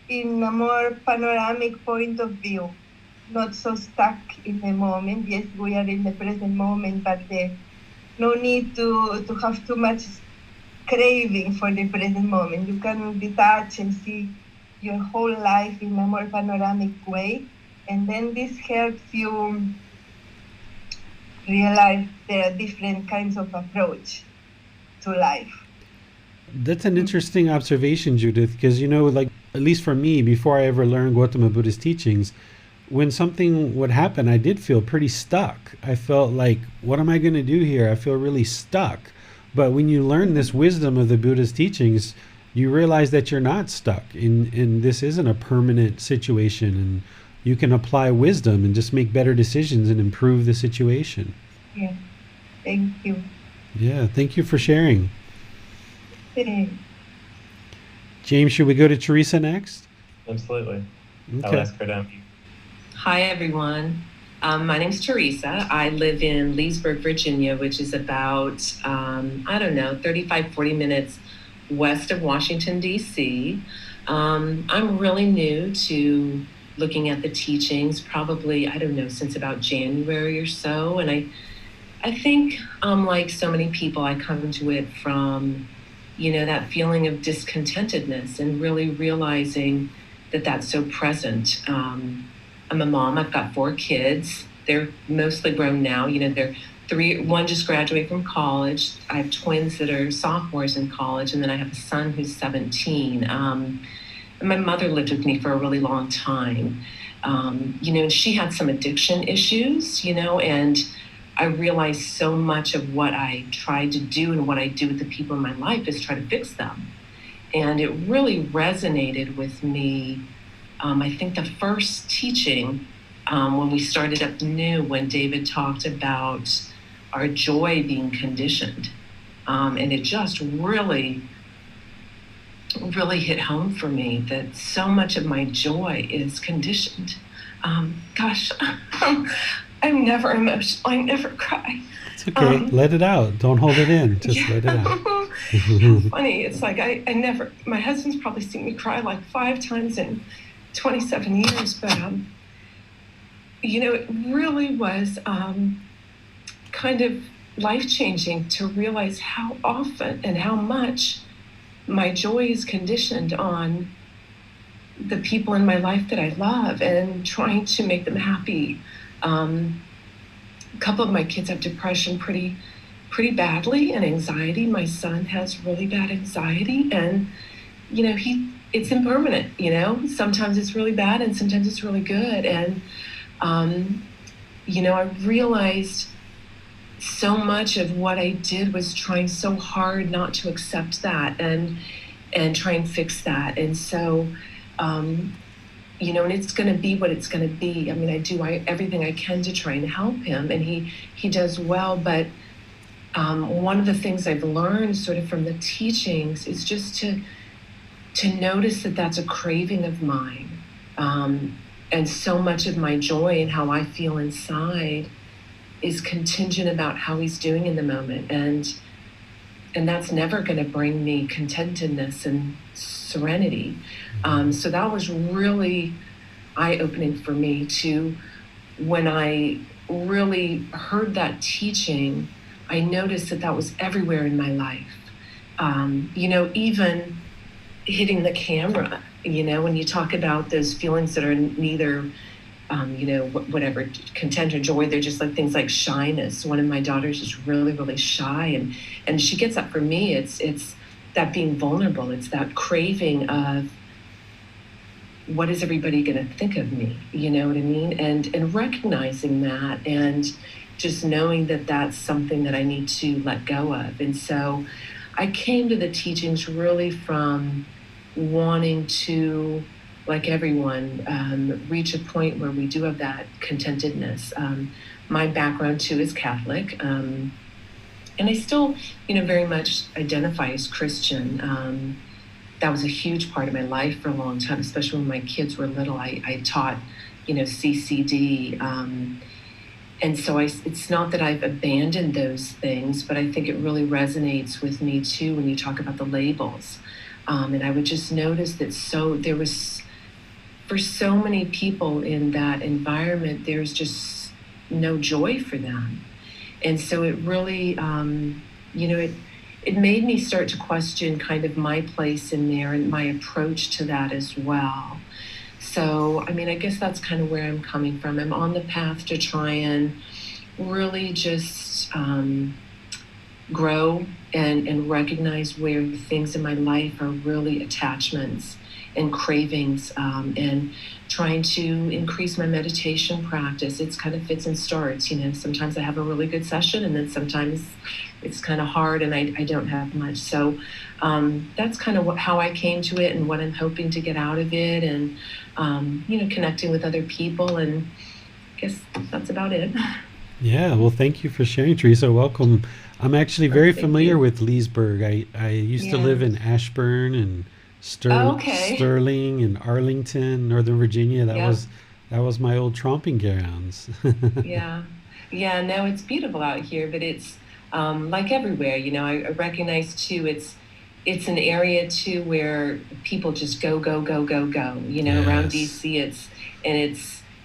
in a more panoramic point of view, not so stuck in the moment. Yes, we are in the present moment, but no need to have too much craving for the present moment. You can detach and see your whole life in a more panoramic way. And then this helps you realize there are different kinds of approach to life. That's an interesting observation, Judith, because, like, at least for me, before I ever learned Gotama Buddha's teachings, when something would happen, I did feel pretty stuck. I felt like, what am I going to do here? I feel really stuck. But when you learn this wisdom of the Buddha's teachings, you realize that you're not stuck, and this isn't a permanent situation, and you can apply wisdom and just make better decisions and improve the situation. Yeah, thank you. Yeah, thank you for sharing. Thanks. James, should we go to Teresa next? Absolutely. Okay. I'll ask her to unmute. Hi, everyone. My name's Teresa. I live in Leesburg, Virginia, which is about, 35, 40 minutes west of Washington, D.C. I'm really new to looking at the teachings, probably, I don't know, since about January or so. And I think, like so many people, I come to it from, that feeling of discontentedness and really realizing that that's so present. I'm a mom. I've got 4 kids. They're mostly grown now. They're 3. One just graduated from college. I have twins that are sophomores in college, and then I have a son who's 17. And my mother lived with me for a really long time. And she had some addiction issues, and I realized so much of what I tried to do and what I do with the people in my life is try to fix them. And it really resonated with me. I think the first teaching, when we started up new, when David talked about our joy being conditioned. And it just really hit home for me that so much of my joy is conditioned. Gosh, I'm never emotional. I never cry. It's okay. Let it out. Don't hold it in. Just let it out. Funny. It's like I never, my husband's probably seen me cry like 5 times in 27 years, but, it really was kind of life-changing to realize how often and how much my joy is conditioned on the people in my life that I love and trying to make them happy. A couple of my kids have depression pretty badly, and anxiety. My son has really bad anxiety, and it's impermanent. Sometimes it's really bad and sometimes it's really good. And I realized so much of what I did was trying so hard not to accept that and try and fix that. And so, and it's going to be what it's going to be. I mean, I do everything I can to try and help him, and he does well. But one of the things I've learned sort of from the teachings is just to notice that that's a craving of mine. And so much of my joy and how I feel inside is contingent about how he's doing in the moment. And that's never going to bring me contentedness and serenity. So that was really eye-opening for me too. When I really heard that teaching, I noticed that was everywhere in my life. Even hitting the camera, when you talk about those feelings that are neither whatever, content or joy, they're just like things like shyness. One of my daughters is really, really shy, and she gets up. For me, it's that being vulnerable. It's that craving of what is everybody going to think of me? You know what I mean? And recognizing that and just knowing that that's something that I need to let go of. And so I came to the teachings really from wanting to, like everyone, reach a point where we do have that contentedness. My background too is Catholic, and I still, very much identify as Christian. That was a huge part of my life for a long time, especially when my kids were little. I taught, CCD, and so it's not that I've abandoned those things, but I think it really resonates with me too when you talk about the labels. And I would just notice that there was, for so many people in that environment, there's just no joy for them. And so it really, it made me start to question kind of my place in there and my approach to that as well. So, I guess that's kind of where I'm coming from. I'm on the path to try and really just grow and recognize where things in my life are really attachments and cravings, and trying to increase my meditation practice. It's kind of fits and starts. Sometimes I have a really good session, and then sometimes it's kind of hard and I don't have much. So that's kind of how I came to it and what I'm hoping to get out of it, and connecting with other people, and I guess that's about it. Yeah, well, thank you for sharing, Teresa. Welcome. I'm actually very familiar with Leesburg. I used to live in Ashburn and Sterling and Arlington, Northern Virginia. That was my old tromping grounds. Yeah, no, it's beautiful out here, but it's like everywhere. I recognize too. It's it's an area too where people just go, you know, around DC.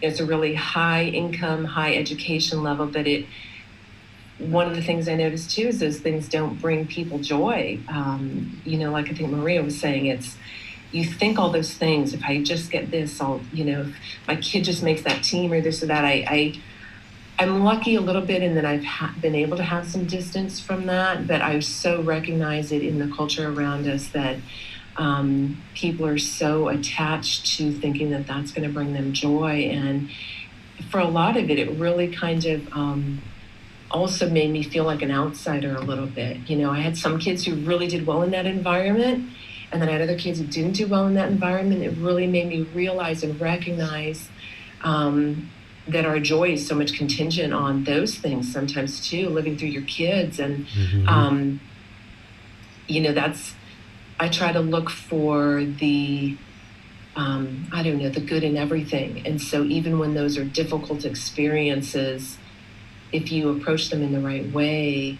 It's a really high income, high education level, but one of the things I noticed too is those things don't bring people joy. You know, like I think Maria was saying, you think all those things, if I just get this, if my kid just makes that team or this or that, I'm lucky a little bit in that I've been able to have some distance from that, but I so recognize it in the culture around us that people are so attached to thinking that that's going to bring them joy. And for a lot of it, it really kind of also made me feel like an outsider a little bit. You know, I had some kids who really did well in that environment, and then I had other kids who didn't do well in that environment. It really made me realize and recognize that our joy is so much contingent on those things sometimes too, living through your kids. And, you know, I try to look for the good in everything. And so even when those are difficult experiences, if you approach them in the right way,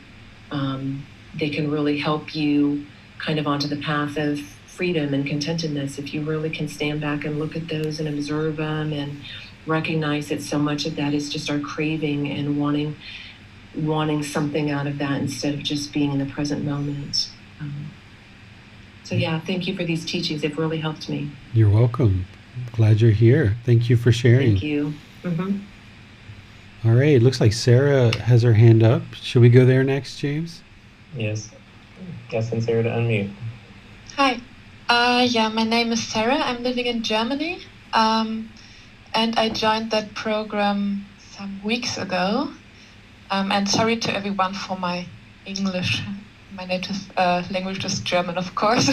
they can really help you kind of onto the path of freedom and contentedness. If you really can stand back and look at those and observe them and recognize that so much of that is just our craving and wanting something out of that instead of just being in the present moment. So yeah, thank you for these teachings. They've really helped me. You're welcome. Glad you're here. Thank you for sharing. Thank you. All right, it looks like Sarah has her hand up. Should we go there next, James? Yes. Asking Sarah to unmute. Hi. Yeah, my name is Sarah. I'm living in Germany. And I joined that program some weeks ago. And sorry to everyone for my English. My native language is German, of course.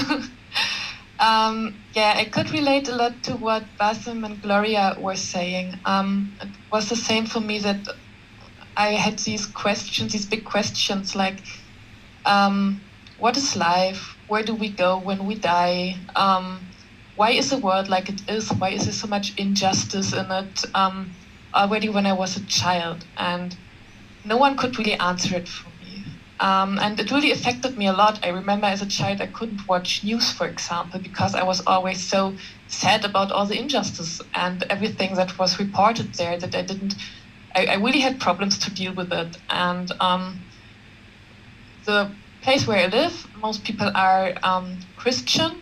Yeah, I could relate a lot to what Basim and Gloria were saying. It was the same for me that I had these questions, these big questions like, what is life? Where do we go when we die? Why is the world like it is? Why is there so much injustice in it? Already when I was a child, and no one could really answer it for me. And it really affected me a lot. I remember as a child I couldn't watch news, for example, because I was always so sad about all the injustice and everything that was reported there that I really had problems to deal with it. And the place where I live, most people are Christian.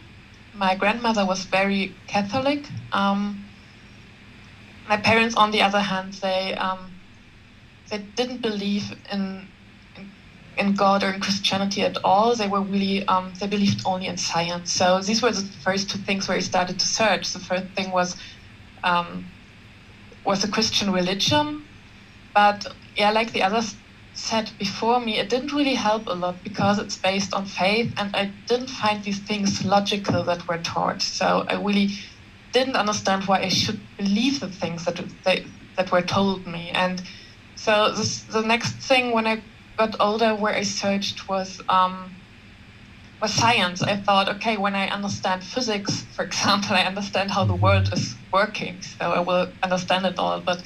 My grandmother was very Catholic. My parents, on the other hand, they didn't believe in God or in Christianity at all. They were really they believed only in science. So these were the first two things where I started to search. The first thing was the Christian religion, but yeah, like the others said before me, it didn't really help a lot because it's based on faith, and I didn't find these things logical that were taught. So I really didn't understand why I should believe the things that were told me. And so the next thing when I got older where I searched was science. I thought, okay, when I understand physics, for example, I understand how the world is working, so I will understand it all. But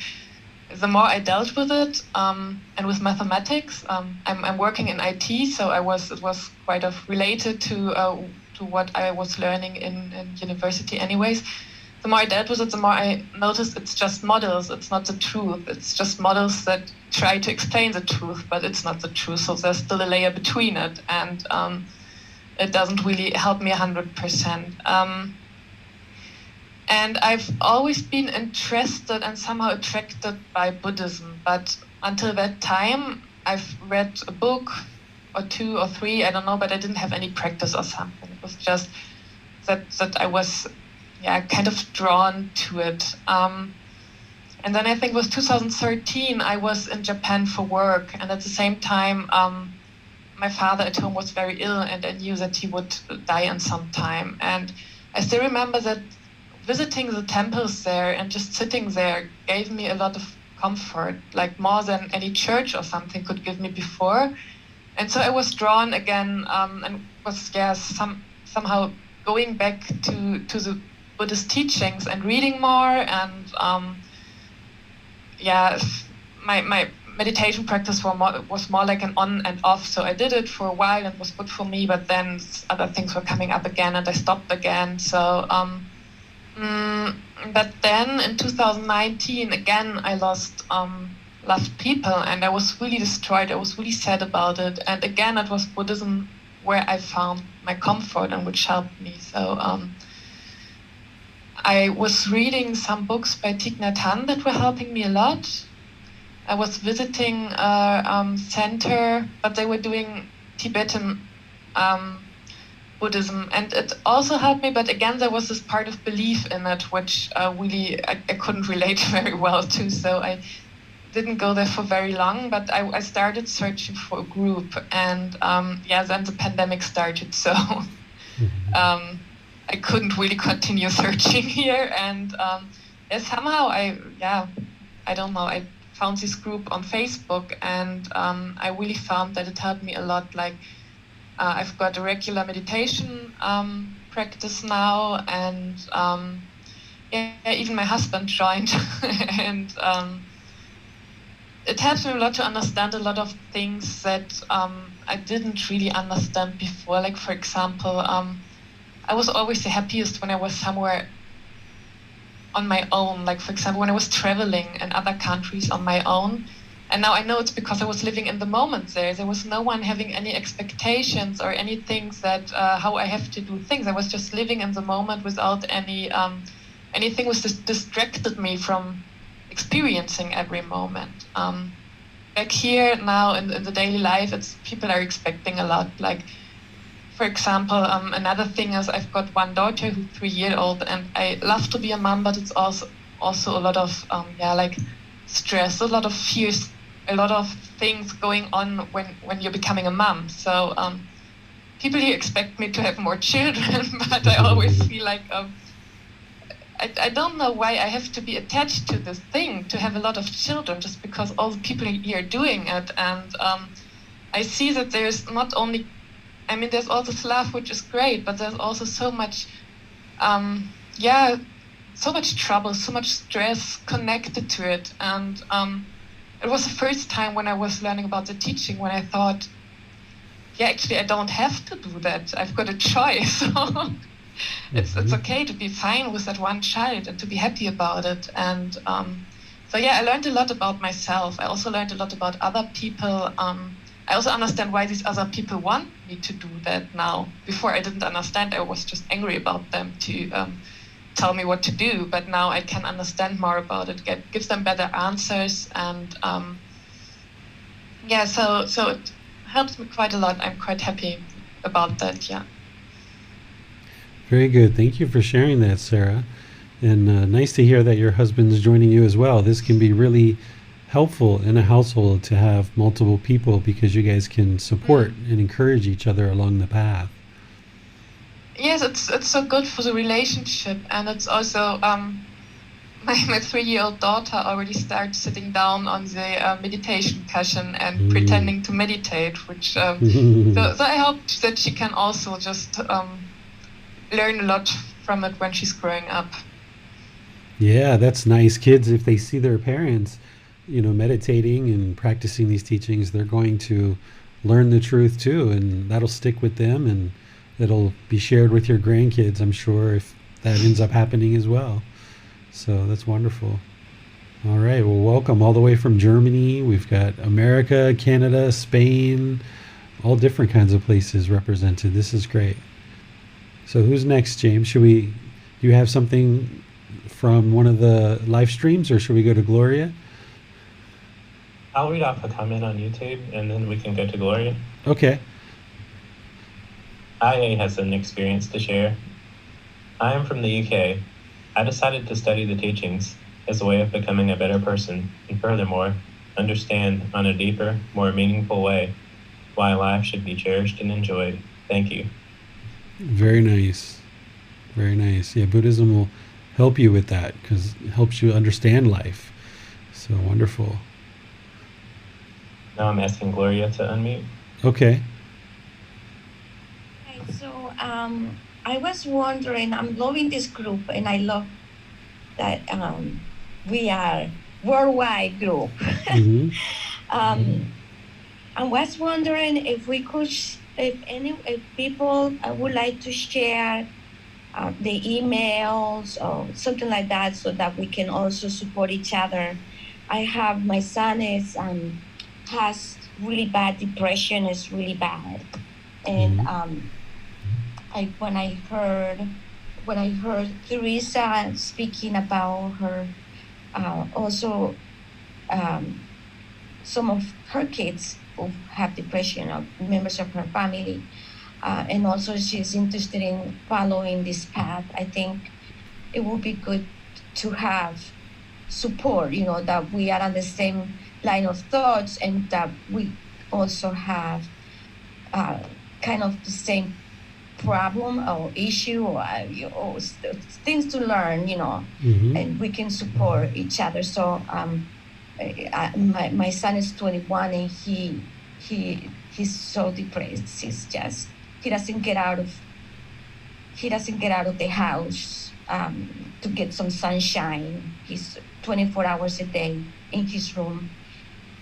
the more I dealt with it, and with mathematics, I'm working in IT, so it was quite related to what I was learning in university anyways. The more I dealt with it, the more I noticed it's just models, it's not the truth. It's just models that try to explain the truth, but it's not the truth, so there's still a layer between it, and it doesn't really help me 100%. And I've always been interested and somehow attracted by Buddhism, but until that time, I've read a book or two or three, I don't know, but I didn't have any practice or something. It was just that I was, kind of drawn to it. And then I think it was 2013, I was in Japan for work, and at the same time, my father at home was very ill, and I knew that he would die in some time. And I still remember that visiting the temples there and just sitting there gave me a lot of comfort, like more than any church or something could give me before. And so I was drawn again, and was somehow going back to the Buddhist teachings and reading more. And my meditation practice was more like an on and off. So I did it for a while and it was good for me, but then other things were coming up again and I stopped again. So, but then in 2019, again, I lost loved people and I was really destroyed. I was really sad about it. And again, it was Buddhism where I found my comfort and which helped me. So I was reading some books by Thich Nhat Hanh that were helping me a lot. I was visiting a center, but they were doing Tibetan Buddhism, and it also helped me. But again, there was this part of belief in it, which really I couldn't relate very well to. So I didn't go there for very long. But I started searching for a group, and then the pandemic started. So I couldn't really continue searching here, and somehow I don't know. I found this group on Facebook, and I really found that it helped me a lot. Like I've got a regular meditation practice now, and even my husband joined, and it helps me a lot to understand a lot of things that I didn't really understand before. Like for example, I was always the happiest when I was somewhere on my own, like for example when I was traveling in other countries on my own, and now I know it's because I was living in the moment there was no one having any expectations or anything that how I have to do things. I was just living in the moment without anything was just distracted me from experiencing every moment. Back here now in the daily life, it's people are expecting a lot. Like for example, another thing is I've got one daughter who's 3 years old, and I love to be a mom, but it's also a lot of like stress, a lot of fears, a lot of things going on when you're becoming a mom. So people here expect me to have more children, but I always feel like I don't know why I have to be attached to this thing to have a lot of children just because all the people here are doing it. And I see that there's not only there's all this love, which is great, but there's also so much, so much trouble, so much stress connected to it. And it was the first time when I was learning about the teaching when I thought, actually, I don't have to do that. I've got a choice. It's okay to be fine with that one child and to be happy about it. And I learned a lot about myself. I also learned a lot about other people. I also understand why these other people want me to do that now. Before I didn't understand, I was just angry about them to tell me what to do. But now I can understand more about it, gives them better answers. And so it helps me quite a lot. I'm quite happy about that, Very good. Thank you for sharing that, Sarah. And nice to hear that your husband's joining you as well. This can be really helpful in a household to have multiple people because you guys can support and encourage each other along the path. Yes, it's so good for the relationship, and it's also my 3-year-old daughter already started sitting down on the meditation cushion and pretending to meditate, which so I hope that she can also just learn a lot from it when she's growing up. Yeah, that's nice. Kids, if they see their parents meditating and practicing these teachings, they're going to learn the truth too, and that'll stick with them, and it'll be shared with your grandkids, I'm sure, if that ends up happening as well. So that's wonderful. All right, well, welcome all the way from Germany. We've got America, Canada, Spain, all different kinds of places represented. This is great. So who's next, James? Do you have something from one of the live streams, or should we go to Gloria? I'll read off a comment on YouTube, and then we can go to Gloria. Okay. IA has an experience to share. I am from the UK. I decided to study the teachings as a way of becoming a better person, and furthermore, understand on a deeper, more meaningful way why life should be cherished and enjoyed. Thank you. Very nice. Very nice. Yeah, Buddhism will help you with that because it helps you understand life. So wonderful. Now I'm asking Gloria to unmute. Okay. So I was wondering, I'm loving this group, and I love that we are worldwide group. I was wondering if we could, if people would like to share the emails or something like that, so that we can also support each other. I have my son has really bad depression, is really bad, and when I heard Teresa speaking about her, also some of her kids who have depression, or members of her family, and also she's interested in following this path. I think it would be good to have support, that we are on the same line of thoughts, and that we also have kind of the same problem or issue, or things to learn, and we can support each other. So my son is 21, and he's so depressed. He doesn't get out of the house to get some sunshine. He's 24 hours a day in his room,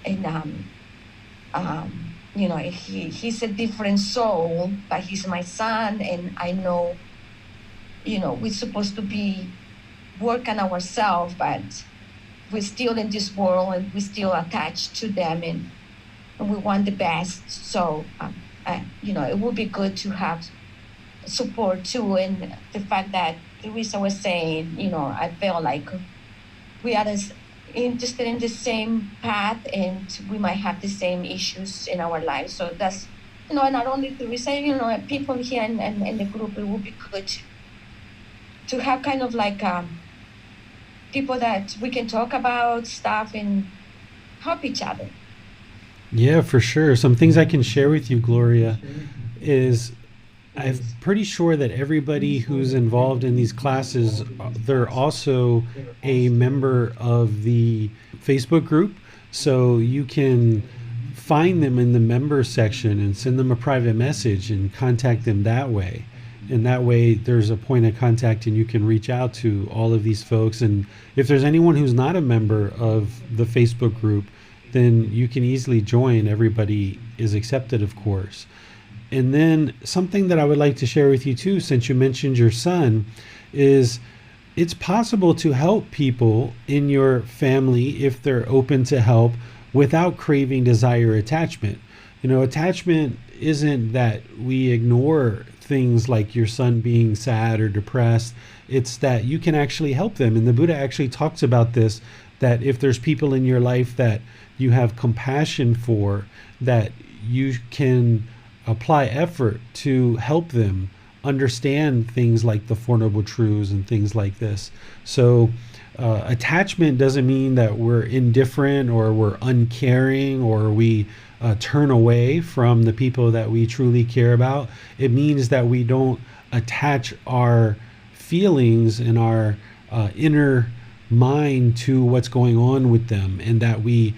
and he's a different soul, but he's my son, and I know, we're supposed to be working ourselves, but we're still in this world, and we're still attached to them, and we want the best. So, it would be good to have support too. And the fact that Teresa was saying, I feel like we are interested in the same path, and we might have the same issues in our lives. So that's, not only Teresa, people here and the group, it would be good to have kind of like people that we can talk about stuff and help each other. Yeah, for sure. Some things I can share with you, Gloria, is I'm pretty sure that everybody who's involved in these classes, they're also a member of the Facebook group. So you can find them in the member section and send them a private message and contact them that way. And that way there's a point of contact, and you can reach out to all of these folks. And if there's anyone who's not a member of the Facebook group, then you can easily join. Everybody is accepted, of course. And then something that I would like to share with you too, since you mentioned your son, is it's possible to help people in your family if they're open to help without craving, desire, attachment. Attachment isn't that we ignore things like your son being sad or depressed. It's that you can actually help them. And the Buddha actually talks about this, that if there's people in your life that you have compassion for, that you can apply effort to help them understand things like the Four Noble Truths and things like this. So attachment doesn't mean that we're indifferent or we're uncaring or we turn away from the people that we truly care about. It means that we don't attach our feelings and our inner mind to what's going on with them, and that we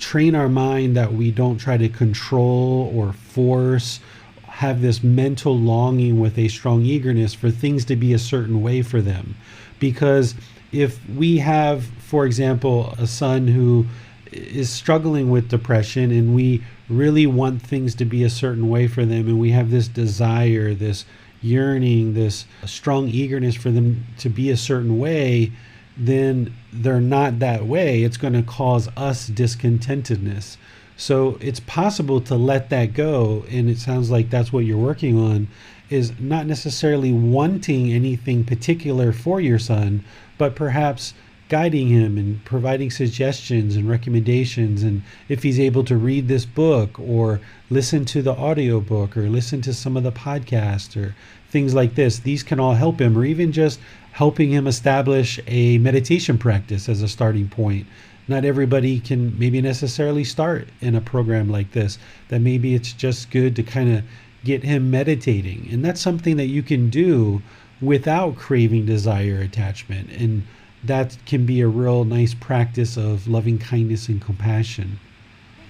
train our mind, that we don't try to control or force, have this mental longing with a strong eagerness for things to be a certain way for them. Because if we have, for example, a son who is struggling with depression, and we really want things to be a certain way for them, and we have this desire, this yearning, this strong eagerness for them to be a certain way, then they're not that way. It's going to cause us discontentedness. So it's possible to let that go, and it sounds like that's what you're working on, is not necessarily wanting anything particular for your son, but perhaps guiding him and providing suggestions and recommendations. And if he's able to read this book or listen to the audiobook or listen to some of the podcasts or things like this, these can all help him, or even just helping him establish a meditation practice as a starting point. Not everybody can maybe necessarily start in a program like this, that maybe it's just good to kind of get him meditating. And that's something that you can do without craving, desire, attachment. And that can be a real nice practice of loving kindness and compassion.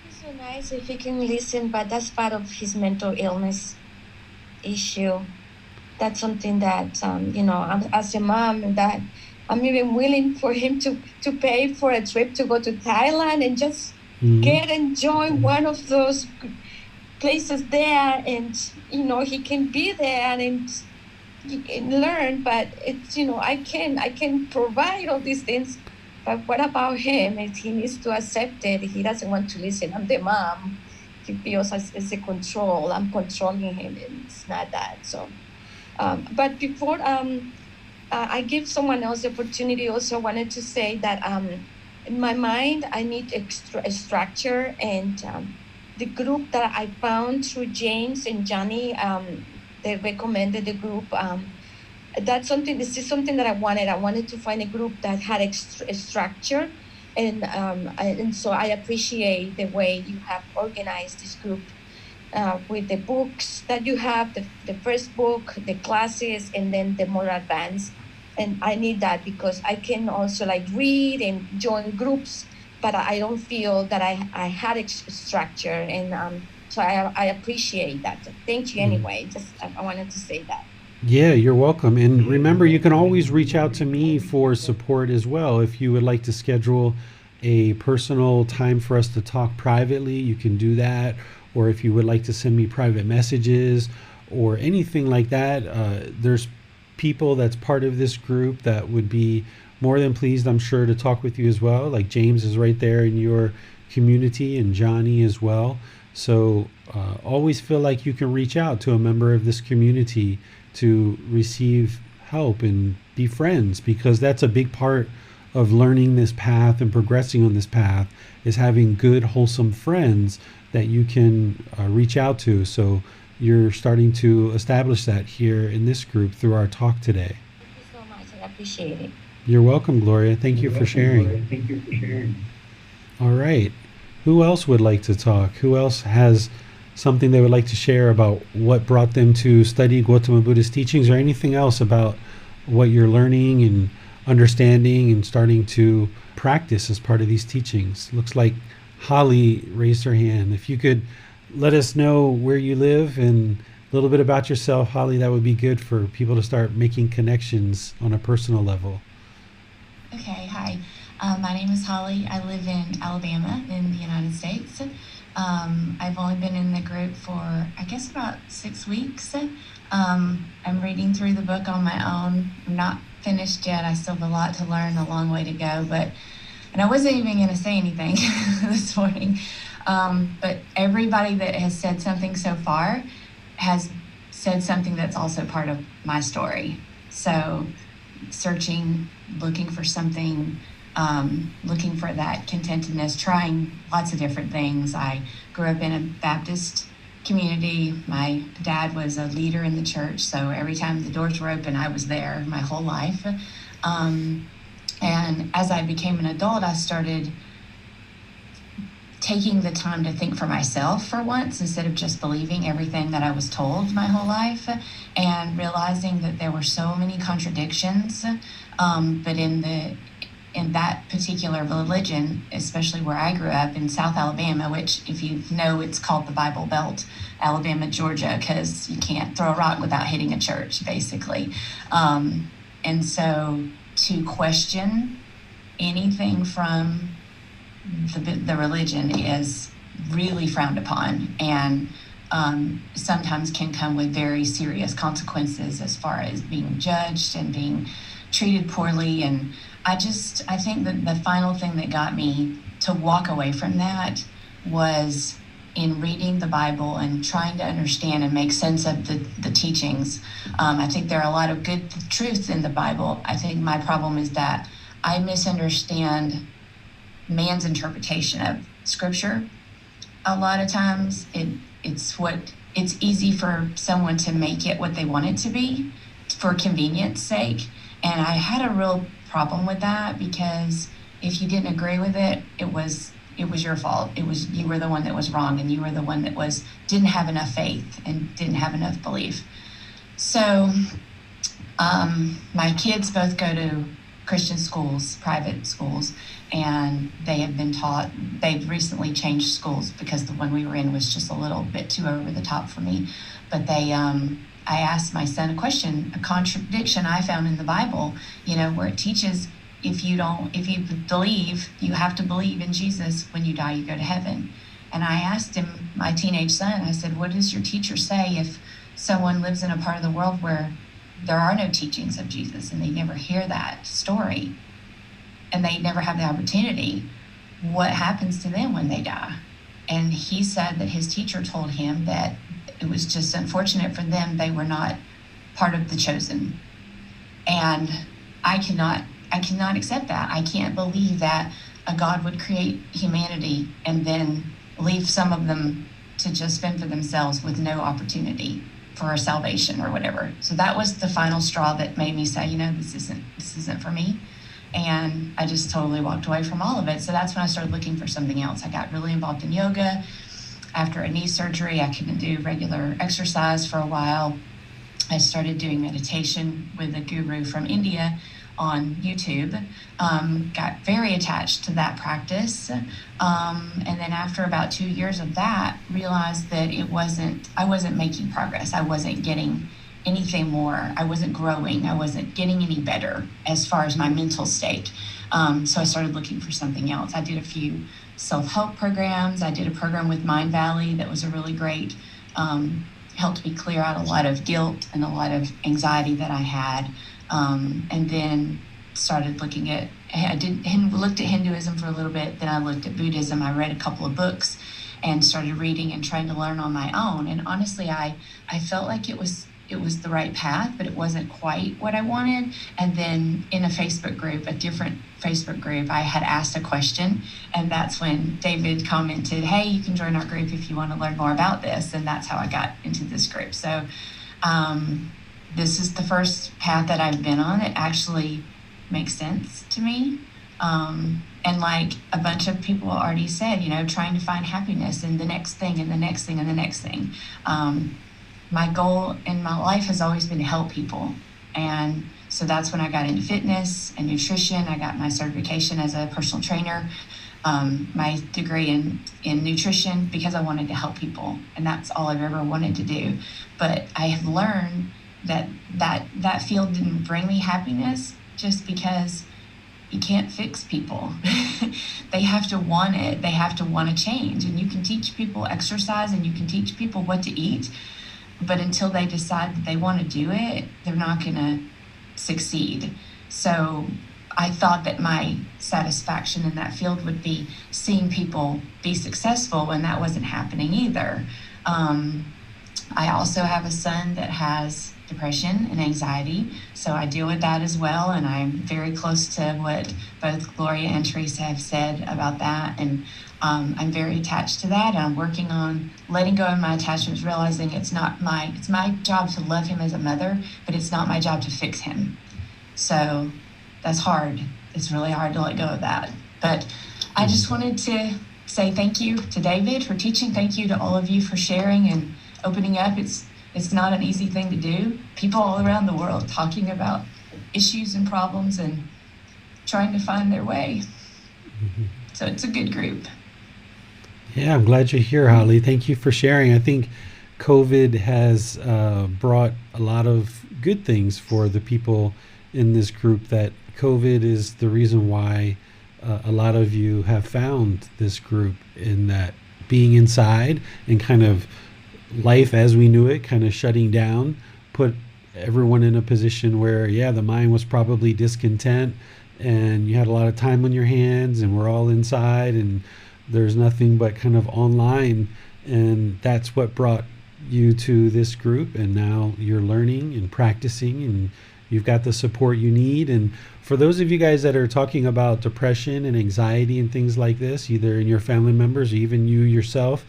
It's so nice if he can listen, but that's part of his mental illness issue. That's something that, as a mom, that I'm even willing for him to pay for a trip to go to Thailand and just get and join one of those places there, and he can be there and learn. But it's I can provide all these things, but what about him? If he needs to accept it, he doesn't want to listen. I'm the mom. He feels as a control. I'm controlling him, and it's not that. So, but before I give someone else the opportunity, also wanted to say that in my mind, I need a structure, and the group that I found through James and Johnny, they recommended the group. This is something that I wanted. I wanted to find a group that had a structure, and so I appreciate the way you have organized this group with the books that you have, the first book, the classes, and then the more advanced. And I need that because I can also read and join groups, but I don't feel that I had a structure, and so I appreciate that. So thank you anyway. Just I wanted to say that. Yeah, you're welcome. And remember, you can always reach out to me for support as well. If you would like to schedule a personal time for us to talk privately, you can do that. Or if you would like to send me private messages or anything like that, there's people that's part of this group that would be more than pleased, I'm sure, to talk with you as well. Like James is right there in your community, and Johnny as well. So always feel like you can reach out to a member of this community to receive help and be friends, because that's a big part of learning this path and progressing on this path, is having good, wholesome friends that you can reach out to. So you're starting to establish that here in this group through our talk today. Thank you so much. I appreciate it. You're welcome, Gloria. Thank you for sharing. Thank you for sharing. All right. Who else would like to talk? Who else has something they would like to share about what brought them to study Gotama Buddha's teachings, or anything else about what you're learning and understanding and starting to practice as part of these teachings? Looks like Holly raised her hand. If you could let us know where you live and a little bit about yourself, Holly, that would be good for people to start making connections on a personal level. Okay, hi. My name is Holly. I live in Alabama in the United States. I've only been in the group for, I guess, about 6 weeks. I'm reading through the book on my own. I'm not finished yet. I still have a lot to learn, a long way to go. And I wasn't even going to say anything this morning. But everybody that has said something so far has said something that's also part of my story. So searching, looking for something, looking for that contentedness, trying lots of different things. I grew up in a Baptist community. My dad was a leader in the church, so every time the doors were open, I was there my whole life. And as I became an adult, I started taking the time to think for myself for once, instead of just believing everything that I was told my whole life, and realizing that there were so many contradictions. But in that particular religion, especially where I grew up in South Alabama, which, if you know, it's called the Bible Belt, Alabama, Georgia, because you can't throw a rock without hitting a church, basically. And so to question anything from the religion is really frowned upon, and sometimes can come with very serious consequences as far as being judged and being treated poorly. And I think that the final thing that got me to walk away from that was in reading the Bible and trying to understand and make sense of the teachings. I think there are a lot of good truths in the Bible. I think my problem is that I misunderstand man's interpretation of scripture. A lot of times it's easy for someone to make it what they want it to be for convenience sake. And I had a real problem with that, because if you didn't agree with it, it was your fault. You were the one that was wrong, and you were the one that didn't have enough faith and didn't have enough belief. So my kids both go to Christian schools, private schools, and they have been taught. They've recently changed schools because the one we were in was just a little bit too over the top for me. But I asked my son a question, a contradiction I found in the Bible, where it teaches if you believe, you have to believe in Jesus. When you die, you go to heaven. And I asked him, my teenage son, I said, what does your teacher say if someone lives in a part of the world where there are no teachings of Jesus and they never hear that story and they never have the opportunity? What happens to them when they die? And he said that his teacher told him that it was just unfortunate for them, they were not part of the chosen. And I cannot accept that. I can't believe that a God would create humanity and then leave some of them to just fend for themselves with no opportunity for a salvation or whatever. So that was the final straw that made me say, this isn't for me. And I just totally walked away from all of it. So that's when I started looking for something else. I got really involved in yoga. After a knee surgery, I couldn't do regular exercise for a while. I started doing meditation with a guru from India on YouTube. Got very attached to that practice. And then after about 2 years of that, realized that I wasn't making progress. I wasn't getting anything more. I wasn't growing. I wasn't getting any better as far as my mental state. So I started looking for something else. I did a few self-help programs. I did a program with Mind Valley that was a really great, helped me clear out a lot of guilt and a lot of anxiety that I had. And then started looking at, looked at Hinduism for a little bit. Then I looked at Buddhism. I read a couple of books and started reading and trying to learn on my own. And honestly, I felt like it was the right path, but it wasn't quite what I wanted. And then in a different Facebook group, I had asked a question, and that's when David commented, hey, you can join our group if you want to learn more about this. And that's how I got into this group. So this is the first path that I've been on. It actually makes sense to me. And like a bunch of people already said, trying to find happiness in the next thing and the next thing and the next thing. My goal in my life has always been to help people. And so that's when I got into fitness and nutrition. I got my certification as a personal trainer, my degree in nutrition, because I wanted to help people. And that's all I've ever wanted to do. But I have learned that field didn't bring me happiness just because you can't fix people. They have to want it. They have to want to change. And you can teach people exercise and you can teach people what to eat. But until they decide that they want to do it, they're not going to succeed. So I thought that my satisfaction in that field would be seeing people be successful, and that wasn't happening either. I also have a son that has depression and anxiety, so I deal with that as well, and I'm very close to what both Gloria and Teresa have said about that, and I'm very attached to that, and I'm working on letting go of my attachments, realizing it's my job to love him as a mother, but it's not my job to fix him. So that's hard. It's really hard to let go of that. But I just wanted to say thank you to David for teaching. Thank you to all of you for sharing and opening up. It's not an easy thing to do. People all around the world talking about issues and problems and trying to find their way. Mm-hmm. So it's a good group. Yeah, I'm glad you're here, Holly. Thank you for sharing. I think COVID has brought a lot of good things for the people in this group. That COVID is the reason why a lot of you have found this group, in that being inside and kind of life as we knew it kind of shutting down put everyone in a position where, the mind was probably discontent and you had a lot of time on your hands and we're all inside and there's nothing but kind of online, and that's what brought you to this group. And now you're learning and practicing and you've got the support you need. And for those of you guys that are talking about depression and anxiety and things like this, either in your family members or even you yourself,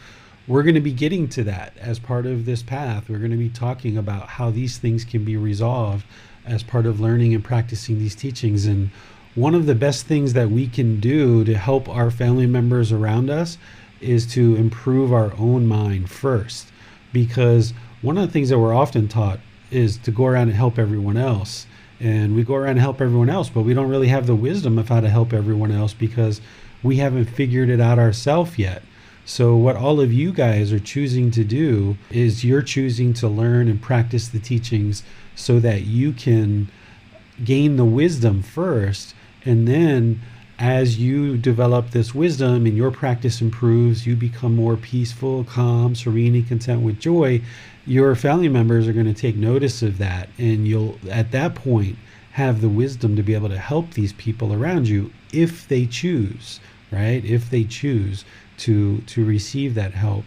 we're going to be getting to that as part of this path. We're going to be talking about how these things can be resolved as part of learning and practicing these teachings. And one of the best things that we can do to help our family members around us is to improve our own mind first. Because one of the things that we're often taught is to go around and help everyone else. And we go around and help everyone else, but we don't really have the wisdom of how to help everyone else because we haven't figured it out ourselves yet. So what all of you guys are choosing to do is you're choosing to learn and practice the teachings so that you can gain the wisdom first And then as you develop this wisdom and your practice improves, you become more peaceful, calm, serene, and content with joy, your family members are going to take notice of that. And you'll, at that point, have the wisdom to be able to help these people around you if they choose, right? If they choose to receive that help.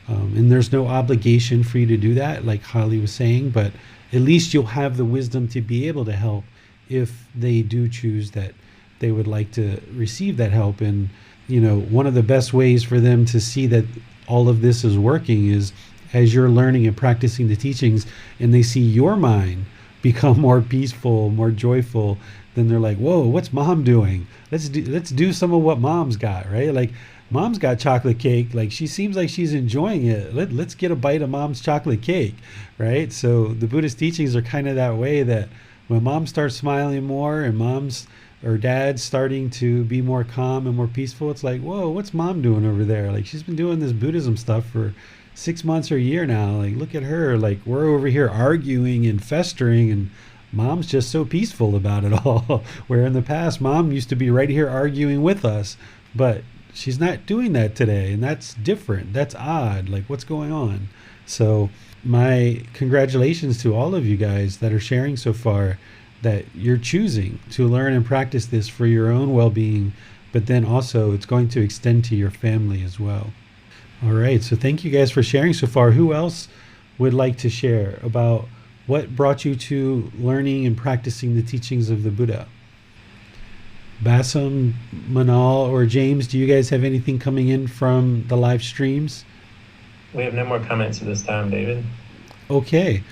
And there's no obligation for you to do that, like Holly was saying, but at least you'll have the wisdom to be able to help if they do choose that they would like to receive that help. And, you know, one of the best ways for them to see that all of this is working is as you're learning and practicing the teachings and they see your mind become more peaceful, more joyful, then they're like, whoa, what's mom doing? Let's do some of what mom's got, right? Like, mom's got chocolate cake. Like, she seems like she's enjoying it. Let's get a bite of mom's chocolate cake, right? So the Buddhist teachings are kind of that way, that when mom starts smiling more and mom's or dad's starting to be more calm and more peaceful, it's like, whoa, what's mom doing over there? Like, she's been doing this Buddhism stuff for 6 months or a year now. Like, look at her. Like, we're over here arguing and festering, and mom's just so peaceful about it all. Where in the past, mom used to be right here arguing with us, but she's not doing that today, and that's different. That's odd. Like, what's going on? So my congratulations to all of you guys that are sharing so far, that you're choosing to learn and practice this for your own well-being, but then also it's going to extend to your family as well. All right, so thank you guys for sharing so far. Who else would like to share about what brought you to learning and practicing the teachings of the Buddha? Bassam, Manal, or James, do you guys have anything coming in from the live streams? We have no more comments at this time, David. Okay.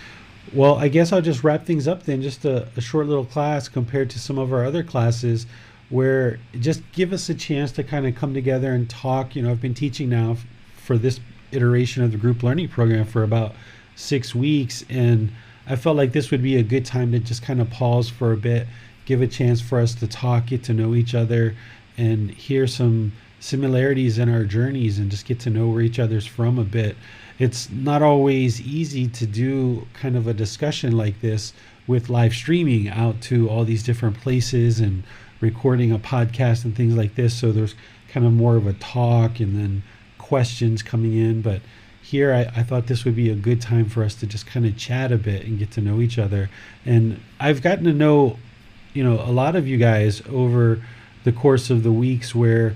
Well, I guess I'll just wrap things up then. Just a short little class compared to some of our other classes, where just give us a chance to kind of come together and talk. You know, I've been teaching now for this iteration of the group learning program for about 6 weeks, and I felt like this would be a good time to just kind of pause for a bit, give a chance for us to talk, get to know each other, and hear some similarities in our journeys and just get to know where each other's from a bit. It's not always easy to do kind of a discussion like this with live streaming out to all these different places and recording a podcast and things like this. So there's kind of more of a talk and then questions coming in. But here I thought this would be a good time for us to just kind of chat a bit and get to know each other. And I've gotten to know, you know, a lot of you guys over the course of the weeks, where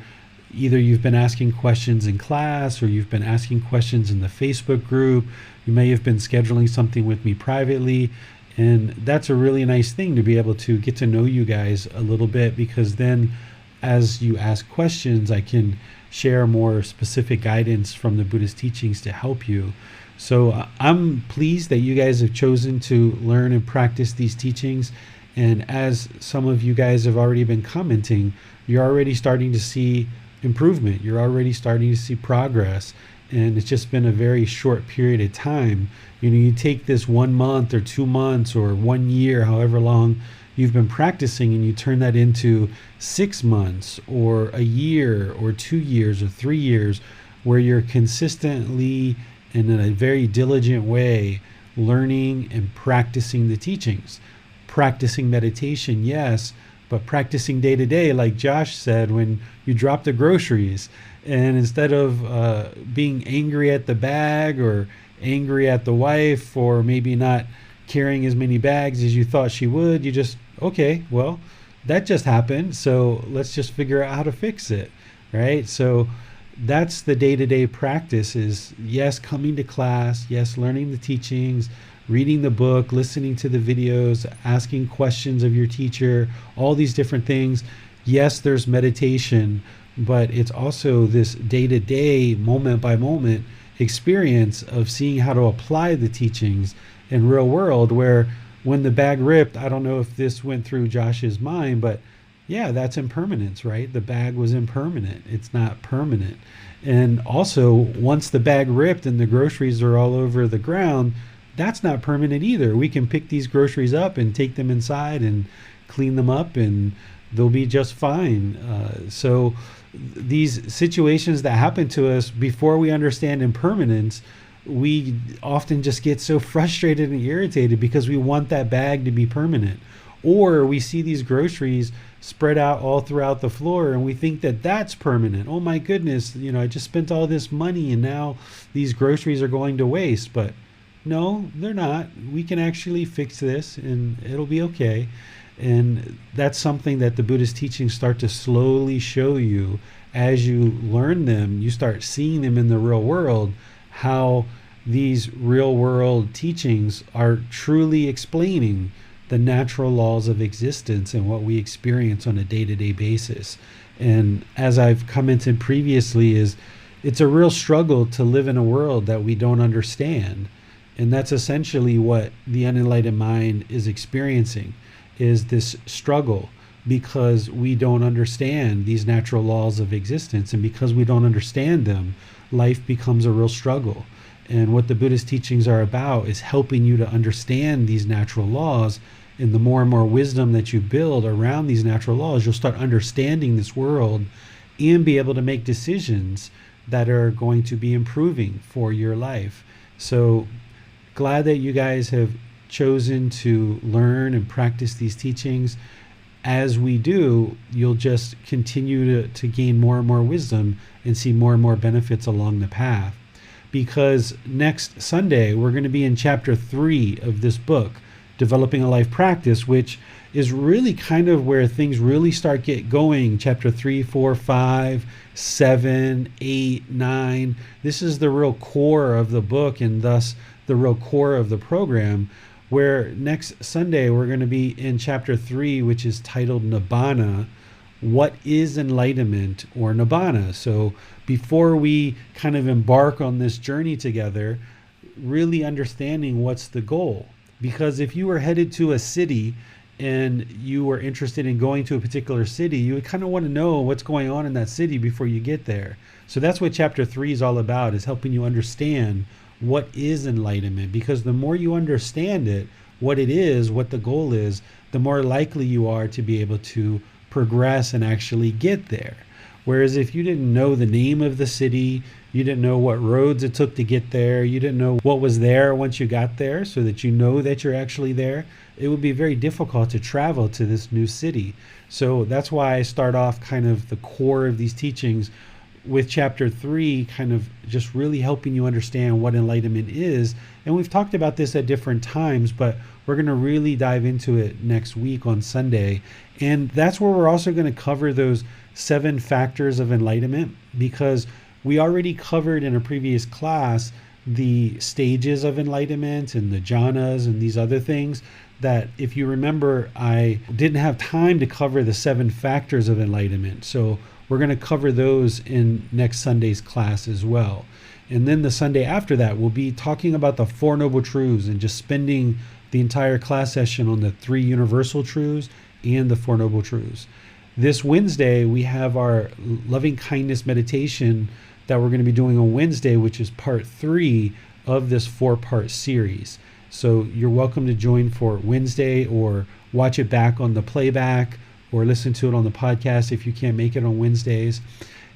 either you've been asking questions in class or you've been asking questions in the Facebook group. You may have been scheduling something with me privately. And that's a really nice thing, to be able to get to know you guys a little bit, because then as you ask questions, I can share more specific guidance from the Buddhist teachings to help you. So I'm pleased that you guys have chosen to learn and practice these teachings. And as some of you guys have already been commenting, you're already starting to see improvement. You're already starting to see progress. And it's just been a very short period of time. You know, you take this 1 month or 2 months or 1 year, however long you've been practicing, and you turn that into 6 months or a year or 2 years or 3 years, where you're consistently and in a very diligent way learning and practicing the teachings. Practicing meditation, yes, but practicing day to day, like Josh said, when you drop the groceries, and instead of being angry at the bag or angry at the wife, or maybe not carrying as many bags as you thought she would, you just, okay, well, that just happened, so let's just figure out how to fix it, right? So that's the day-to-day practice, is yes, coming to class, yes, learning the teachings, reading the book, listening to the videos, asking questions of your teacher, all these different things. Yes, there's meditation, but it's also this day-to-day, moment-by-moment experience of seeing how to apply the teachings in real world, where when the bag ripped, I don't know if this went through Josh's mind, but yeah, that's impermanence, right? The bag was impermanent. It's not permanent. And also, once the bag ripped and the groceries are all over the ground, that's not permanent either. We can pick these groceries up and take them inside and clean them up, and they'll be just fine. So these situations that happen to us, before we understand impermanence, we often just get so frustrated and irritated because we want that bag to be permanent. Or we see these groceries spread out all throughout the floor, and we think that that's permanent. Oh my goodness, I just spent all this money and now these groceries are going to waste. But no, they're not. We can actually fix this and it'll be okay. And that's something that the Buddhist teachings start to slowly show you. As you learn them, you start seeing them in the real world, how these real world teachings are truly explaining the natural laws of existence and what we experience on a day-to-day basis. And as I've commented previously, it's a real struggle to live in a world that we don't understand. And that's essentially what the unenlightened mind is experiencing, is this struggle, because we don't understand these natural laws of existence. And because we don't understand them, life becomes a real struggle. And what the Buddhist teachings are about is helping you to understand these natural laws. And the more and more wisdom that you build around these natural laws, you'll start understanding this world and be able to make decisions that are going to be improving for your life. So glad that you guys have chosen to learn and practice these teachings. As we do, you'll just continue to gain more and more wisdom and see more and more benefits along the path. Because next Sunday, we're going to be in chapter 3 of this book, Developing a Life Practice, which is really kind of where things really start get going. Chapter 3, 4, 5, 7, 8, 9. This is the real core of the book, and thus the real core of the program, where next Sunday we're going to be in chapter 3, which is titled Nibbana. What is enlightenment, or Nibbana? So before we kind of embark on this journey together, really understanding what's the goal. Because if you were headed to a city and you were interested in going to a particular city, you would kind of want to know what's going on in that city before you get there. So that's what chapter 3 is all about, is helping you understand what is enlightenment. Because the more you understand it, what it is, what the goal is, the more likely you are to be able to progress and actually get there. Whereas if you didn't know the name of the city, you didn't know what roads it took to get there, you didn't know what was there once you got there, so that you know that you're actually there, it would be very difficult to travel to this new city. So that's why I start off kind of the core of these teachings with chapter 3, kind of just really helping you understand what enlightenment is. And we've talked about this at different times, but we're going to really dive into it next week on Sunday. And that's where we're also going to cover those 7 factors of enlightenment, because we already covered in a previous class the stages of enlightenment and the jhanas and these other things that, if you remember, I didn't have time to cover the 7 factors of enlightenment. So we're going to cover those in next Sunday's class as well. And then the Sunday after that, we'll be talking about the 4 Noble Truths and just spending the entire class session on the 3 Universal Truths and the 4 Noble Truths. This Wednesday, we have our loving kindness meditation that we're going to be doing on Wednesday, which is part 3 of this 4-part series. So you're welcome to join for Wednesday, or watch it back on the playback, or listen to it on the podcast if you can't make it on Wednesdays.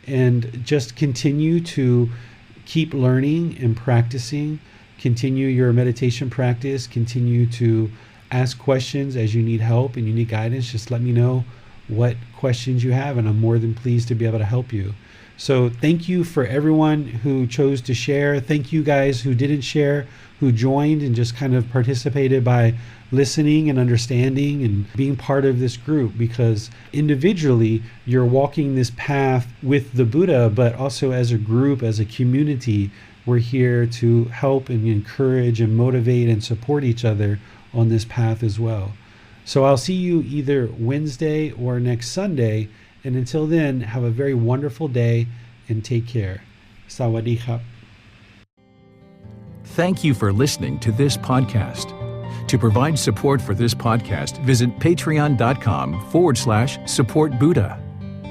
And just continue to keep learning and practicing. Continue your meditation practice. Continue to ask questions as you need help and you need guidance. Just let me know what questions you have, and I'm more than pleased to be able to help you. So thank you for everyone who chose to share. Thank you guys who didn't share, who joined and just kind of participated by listening and understanding and being part of this group, because individually you're walking this path with the Buddha, but also as a group, as a community, we're here to help and encourage and motivate and support each other on this path as well. So I'll see you either Wednesday or next Sunday. And until then, have a very wonderful day and take care. Sawadee khap. Thank you for listening to this podcast. To provide support for this podcast, visit patreon.com/support Buddha.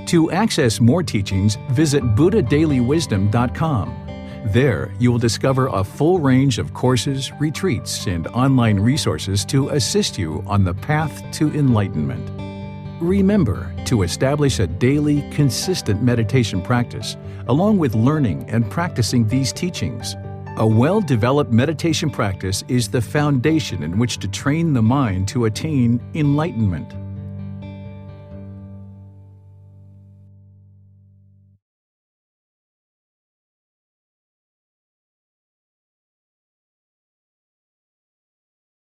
To access more teachings, visit buddhadailywisdom.com. There, you will discover a full range of courses, retreats, and online resources to assist you on the path to enlightenment. Remember to establish a daily, consistent meditation practice, along with learning and practicing these teachings. A well-developed meditation practice is the foundation in which to train the mind to attain enlightenment.